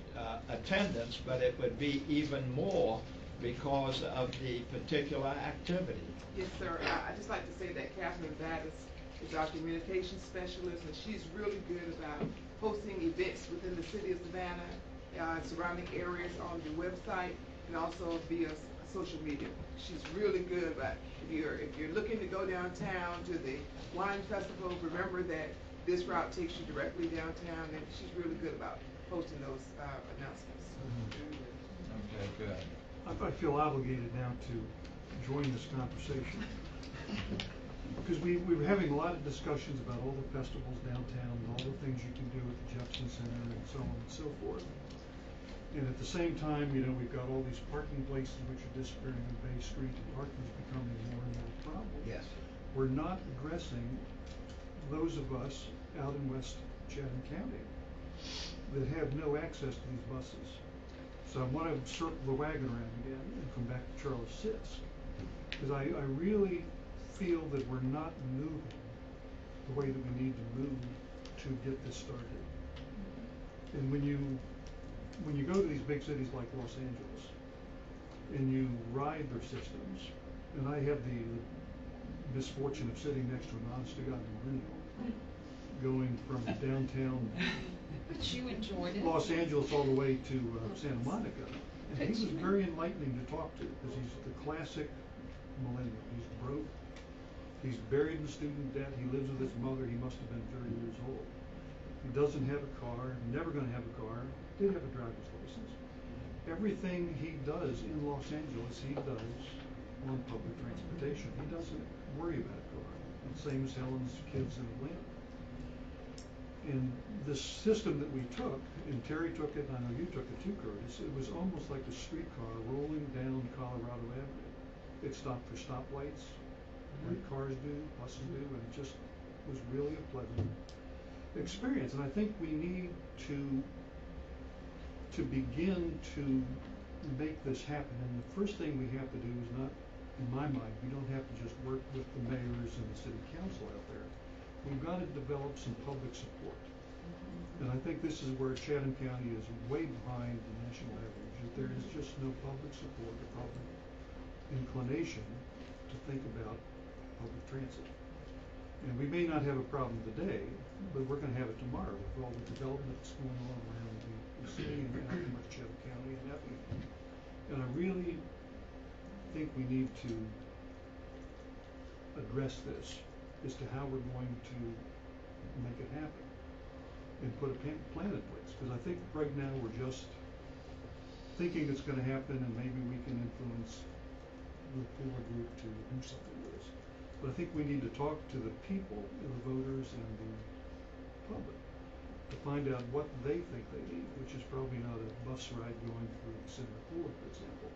attendance, but it would be even more because of the particular activity. Yes, sir. I'd just like to say that Catherine Battis is our communications specialist, and she's really good about hosting events within the city of Savannah, surrounding areas on the website, and also via social media. She's really good about, if you're looking to go downtown to the wine festival, remember that this route takes you directly downtown, and she's really good about posting those announcements. Okay, good. I feel obligated now to join this conversation because we were having a lot of discussions about all the festivals downtown and all the things you can do at the Jefferson Center and so on and so forth. And at the same time, we've got all these parking places which are disappearing on Bay Street, and parking is becoming more and more a problem. Yes. We're not addressing those of us out in West Chatham County that have no access to these buses. So I want to circle the wagon around again and come back to Charles Sitz, because I really feel that we're not moving the way that we need to move to get this started. And when you go to these big cities like Los Angeles and you ride their systems, and I have the misfortune of sitting next to an honest-to-God millennial going from downtown But you enjoyed it. Los Angeles all the way to Santa Monica. And he was very enlightening to talk to, because he's the classic millennial. He's broke. He's buried in student debt. He lives with his mother. He must have been 30 years old. He doesn't have a car, never going to have a car, did have a driver's license. Everything he does in Los Angeles, he does on public transportation. He doesn't worry about a car. And same as Helen's kids in Atlanta. And the system that we took, and Terry took it, and I know you took it too, Curtis, it was almost like a streetcar rolling down Colorado Avenue. It stopped for stoplights, like cars do, buses do, and it just was really a pleasant experience. And I think we need to begin to make this happen. And the first thing we have to do is not, in my mind, we don't have to just work with the mayors and the city council out there. We've got to develop some public support. And I think this is where Chatham County is way behind the national average. That there is just no public support or public inclination to think about public transit. And we may not have a problem today, but we're going to have it tomorrow with all the development that's going on around the city and out in Chatham County and Effingham. And I really think we need to address this as to how we're going to make it happen and put a plan in place. Because I think right now we're just thinking it's going to happen and maybe we can influence the cooler group to do something with us. But I think we need to talk to the people, the voters and the public, to find out what they think they need, which is probably not a bus ride going through the center of Florida, for example.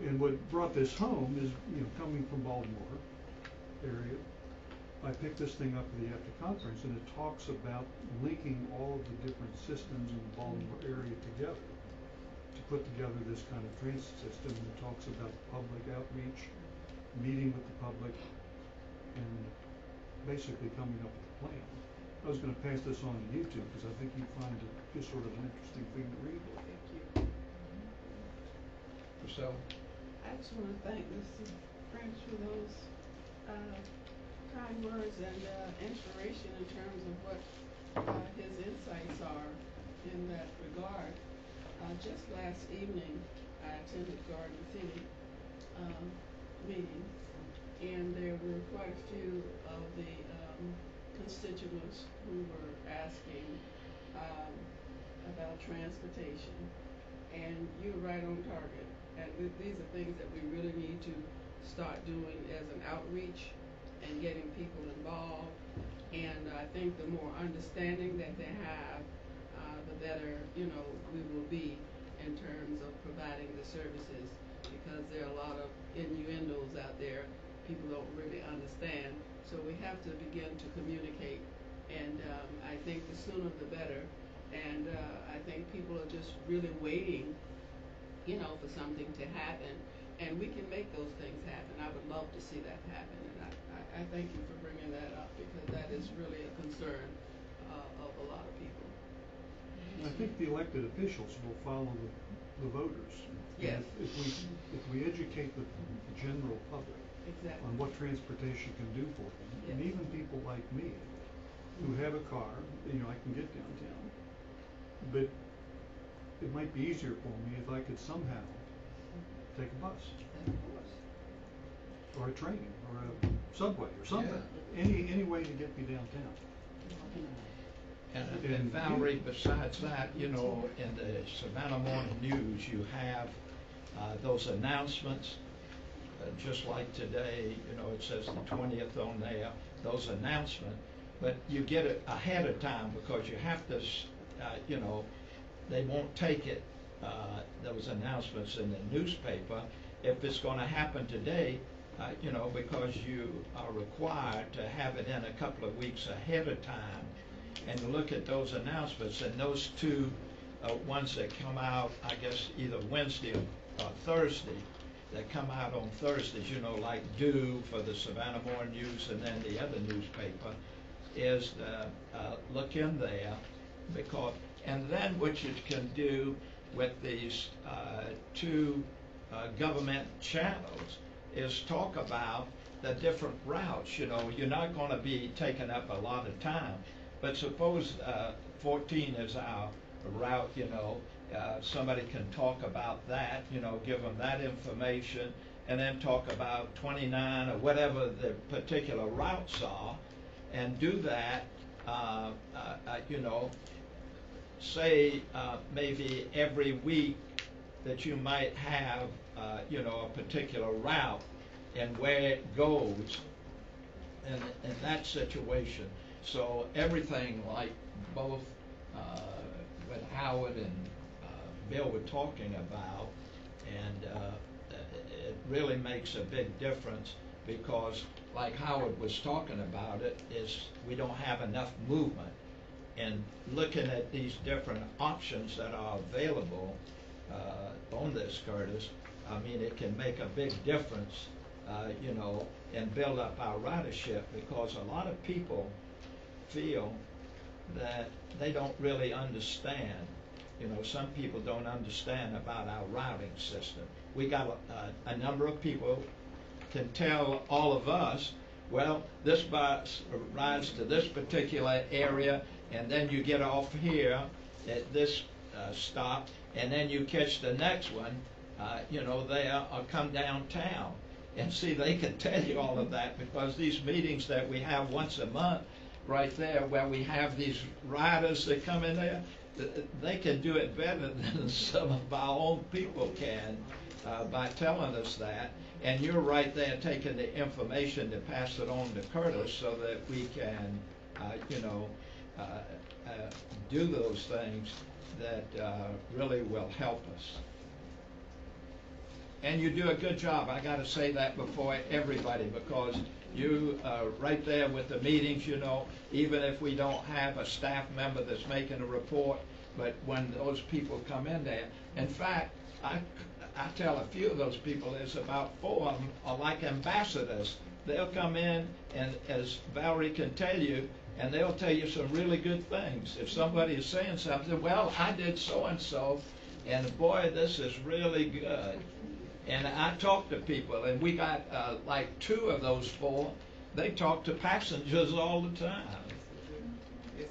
And what brought this home is, coming from Baltimore area, I picked this thing up at the AFTA conference, and it talks about linking all of the different systems in the Baltimore area together to put together this kind of transit system. And it talks about public outreach, meeting with the public, and basically coming up with a plan. I was going to pass this on to you two because I think you find it just sort of an interesting thing to read. Thank you. So, I just want to thank Mr. French for those kind words and inspiration in terms of what his insights are in that regard. Just last evening, I attended Garden City meeting, and there were quite a few of the constituents who were asking about transportation, and you're right on target. And these are things that we really need to start doing as an outreach and getting people involved. And I think the more understanding that they have, the better, we will be in terms of providing the services, because there are a lot of innuendos out there people don't really understand. So we have to begin to communicate, and I think the sooner the better. And I think people are just really waiting, for something to happen, and we can make those things happen. I would love to see that happen, and I thank you for bringing that up, because that is really a concern of a lot of people. And I think the elected officials will follow the voters. Yes. And if we educate the general public Exactly. on what transportation can do for them, and Yes. even people like me who have a car, I can get downtown, but it might be easier for me if I could somehow take a bus Of course. or a train or a subway or something. Any way to get me downtown. and Valerie, besides that, in the Savannah Morning News, you have those announcements. Just like today, it says the 20th on there, those announcements, but you get it ahead of time, because you have to, they won't take it, those announcements in the newspaper if it's going to happen today, because you are required to have it in a couple of weeks ahead of time and look at those announcements. And those two ones that come out, I guess, either Wednesday or Thursday, that come out on Thursdays, like due for the Savannah Morning News and then the other newspaper, is look in there, because, and then what you can do with these two government channels is talk about the different routes. You're not going to be taking up a lot of time, but suppose 14 is our route, somebody can talk about that, give them that information, and then talk about 29 or whatever the particular routes are, and do that, say maybe every week that you might have, a particular route and where it goes in that situation. So everything like both what Howard and Bill were talking about, and it really makes a big difference, because like Howard was talking about it, is we don't have enough movement. And looking at these different options that are available, on this, Curtis, I mean, it can make a big difference, and build up our ridership, because a lot of people feel that they don't really understand. Some people don't understand about our routing system. We got a number of people can tell all of us, well, this bus rides to this particular area, and then you get off here at this stop, and then you catch the next one, there, or come downtown. And see, they can tell you all of that, because these meetings that we have once a month, right there, where we have these riders that come in there, they can do it better than some of our own people can, by telling us that. And you're right there taking the information to pass it on to Curtis, so that we can, do those things that really will help us. And you do a good job. I got to say that before everybody, because you right there with the meetings, even if we don't have a staff member that's making a report, but when those people come in there, in fact, I tell a few of those people, there's about 4 of them are like ambassadors. They'll come in, and as Valerie can tell you, and they'll tell you some really good things. If somebody is saying something, well, I did so-and-so, and boy, this is really good. And I talk to people, and we got like 2 of those 4. They talk to passengers all the time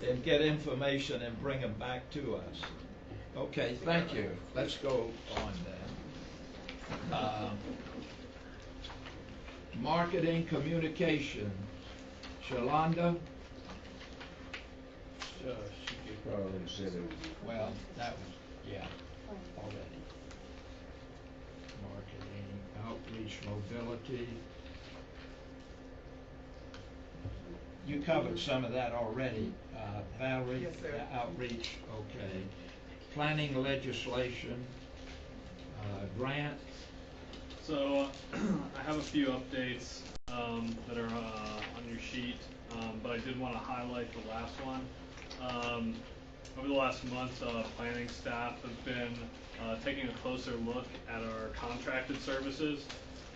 and get information and bring them back to us. Okay, thank you. Let's go on then. Marketing communication. Shalonda? She gave Well, that was, yeah, already. Marketing, outreach, mobility. You covered some of that already, Valerie. Yes, sir. Outreach, okay. Planning legislation, grant. So I have a few updates that are on your sheet, but I did want to highlight the last one. Over the last month, planning staff have been taking a closer look at our contracted services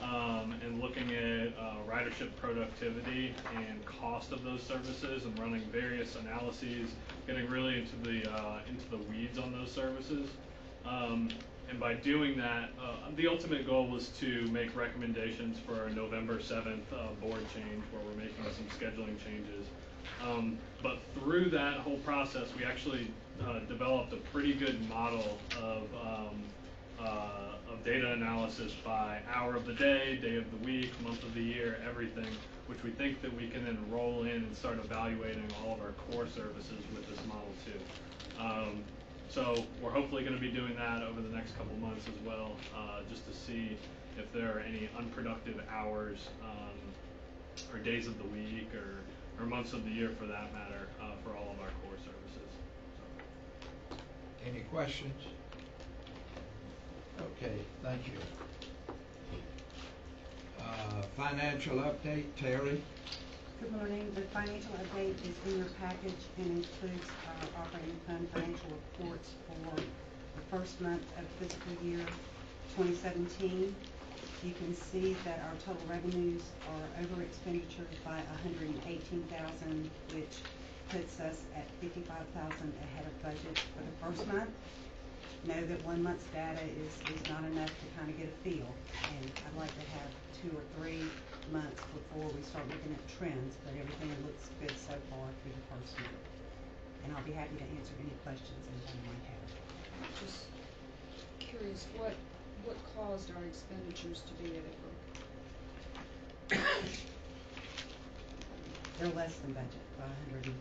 and looking at ridership productivity and cost of those services, and running various analyses, getting really into the weeds on those services. And by doing that, the ultimate goal was to make recommendations for our November 7th board change, where we're making some scheduling changes. But through that whole process, we actually developed a pretty good model of data analysis by hour of the day, day of the week, month of the year, everything, which we think that we can then roll in and start evaluating all of our core services with this model too. So we're hopefully going to be doing that over the next couple months as well, just to see if there are any unproductive hours or days of the week or months of the year, for that matter, for all of our core services. So. Any questions? Okay, thank you. Financial update, Terry? Good morning. The financial update is in your package and includes our operating income financial reports for the first month of fiscal year 2017. You can see that our total revenues are over expenditures by $118,000, which puts us at $55,000 ahead of budget for the first month. Know that 1 month's data is not enough to kind of get a feel, and I'd like to have 2 or 3 months before we start looking at trends, but everything looks good so far through the first month. And I'll be happy to answer any questions anybody might have. Just curious, what caused our expenditures to be over? They're less than budget by $150,000.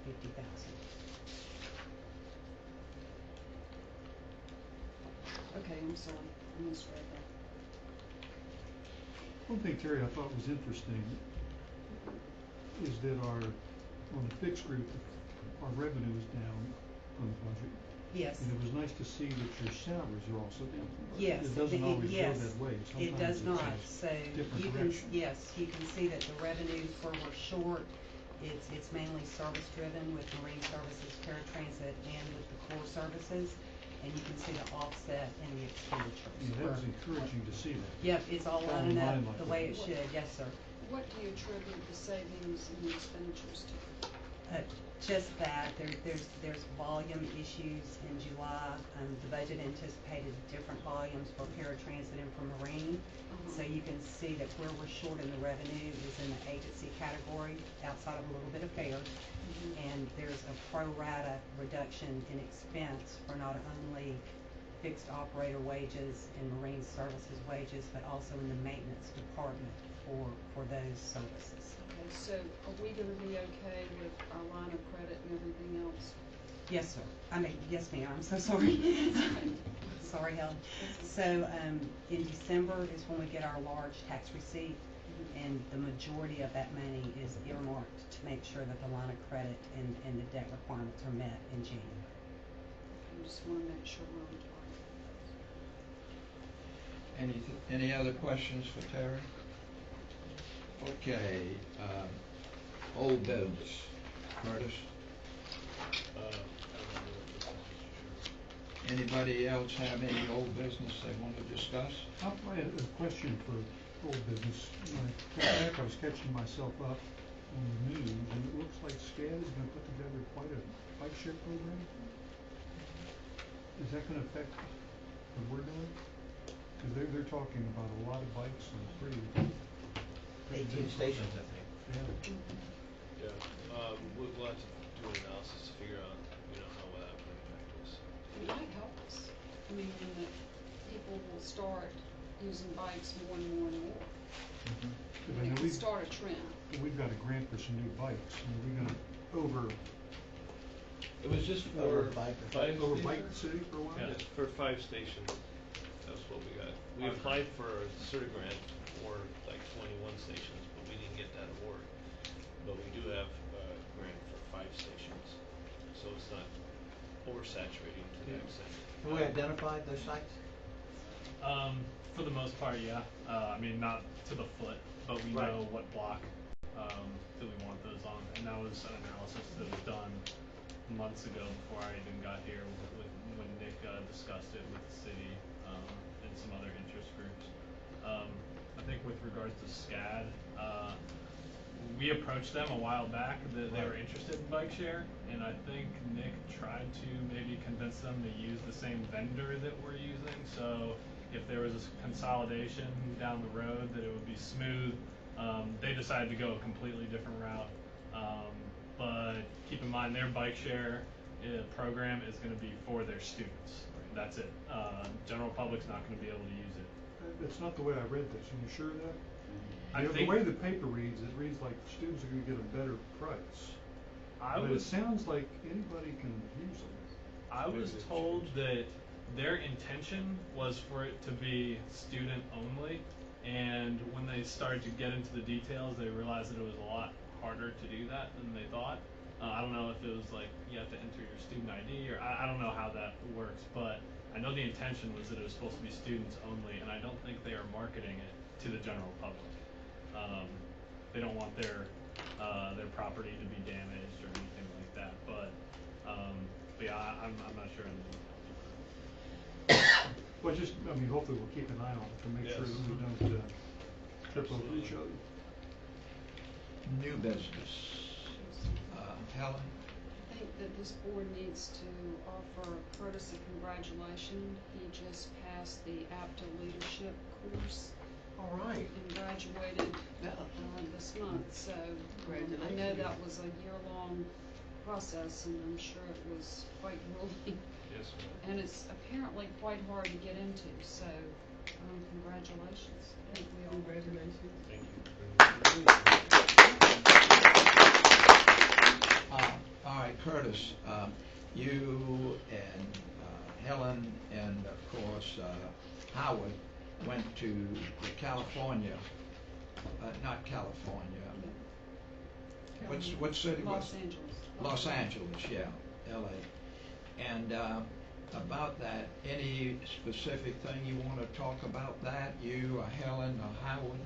Okay, I'm sorry, I misread that. One thing, Terry, I thought was interesting is that on the fixed group, our revenue is down on the budget. Yes. And it was nice to see that your salaries are also down. Yes. It doesn't always go yes, that way. It does Sometimes not. it's So different you direction. you can see that the revenues where we're short, it's mainly service driven with marine services, paratransit, and with the core services. and you can see the offset in the expenditures. Yeah, that was encouraging to see that. Yep, it's all Fall in lining up line like the that. way it should, yes, sir. What do you attribute the savings in the expenditures to? Just that, there's volume issues in July. The budget anticipated different volumes for paratransit and for marine. So you can see that where we're short in the revenue is in the agency category, outside of a little bit of fares. And there's a pro rata reduction in expense for not only fixed operator wages and marine services wages, but also in the maintenance department for those services. Okay, so are we gonna be okay with our line of credit and everything else? Yes, sir. Yes, ma'am. I'm so sorry. Sorry, Helen. So, in December is when we get our large tax receipt, and the majority of that money is earmarked to make sure that the line of credit and the debt requirements are met in January. I just wanna make sure we're on target. Any other questions for Terry? Okay, old business. Curtis? Anybody else have any old business they want to discuss? I had a question for old business. When I got back, I was catching myself up on the news, and it looks like SCAD is gonna put together quite a bike share program. Is that gonna affect what we're doing? Cause they're talking about a lot of bikes and pretty 18 big stations, I program. think. Yeah. Yeah, we'll have to do an analysis to figure out, how that would impact us. It might help us. I mean, that people will start using bikes more and more and more. But And I it know can start a trend. we've got a grant for some new bikes, and are we gonna It was just Over for bike. overbike the city for a while? Yeah, for 5 stations. That's what we got. We applied for a CERTA grant for like 21 stations, but we didn't get that award. But we do have a grant for 5 stations, so it's not oversaturating to that extent. Have we identified those sites? For the most part, yeah. I mean, not to the foot, but we Right. know what block that we want those on, and that was an analysis that was done months ago before I even got here when Nick discussed it with the city and some other interest groups. I think with regards to SCAD, we approached them a while back that they were interested in bike share, and I think Nick tried to maybe convince them to use the same vendor that we're using, so if there was a consolidation down the road that it would be smooth. They decided to go a completely different route, but keep in mind their bike share program is going to be for their students. That's it. General public's not going to be able to use it. That's not the way I read this. Are you sure of that? The I think way the paper reads, it reads like students are gonna get a better price. But it sounds like anybody can use them. I was told that their intention was for it to be student only, and when they started to get into the details, they realized that it was a lot harder to do that than they thought. I don't know if it was like you have to enter your student ID, or I don't know how that works, but I know the intention was that it was supposed to be students only, and I don't think they are marketing it to the general public. They don't want their property to be damaged or anything like that, but yeah, I'm not sure. Well, hopefully we'll keep an eye on it to make sure that we don't trip over each other. New business. Helen? I think that this board needs to offer Curtis a congratulation. He just passed the APTA leadership course. All right. And graduated this month, so I know that was a year-long process, and I'm sure it was quite grueling. Yes, ma'am. And it's apparently quite hard to get into, so congratulations. Thank you. Congratulations. Thank you. All right, Curtis, you and Helen and of course Howard went to the California, not California. What city was Los it? Angeles. Los Angeles, yeah, LA. And about that, any specific thing you want to talk about that? You or Helen or Howard?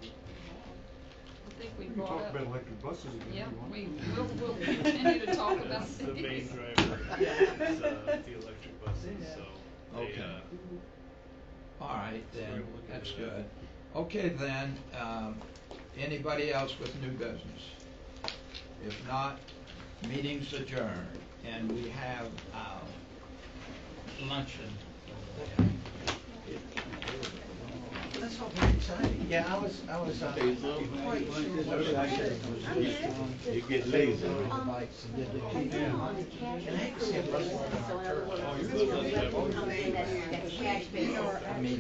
I think we We can brought talk up. about electric buses again if Yeah, you want. we'll continue to talk about That's the main these. driver, is, the electric buses, so. they, Okay. All right, So we're then, able to look that's into that. good. Okay, then, anybody else with new business? If not, meeting's adjourned, and we have, luncheon. That's all very exciting. Yeah, I was quite You get lazy. Bikes and did the and I actually have restaurant on our turf. Thank you. I mean,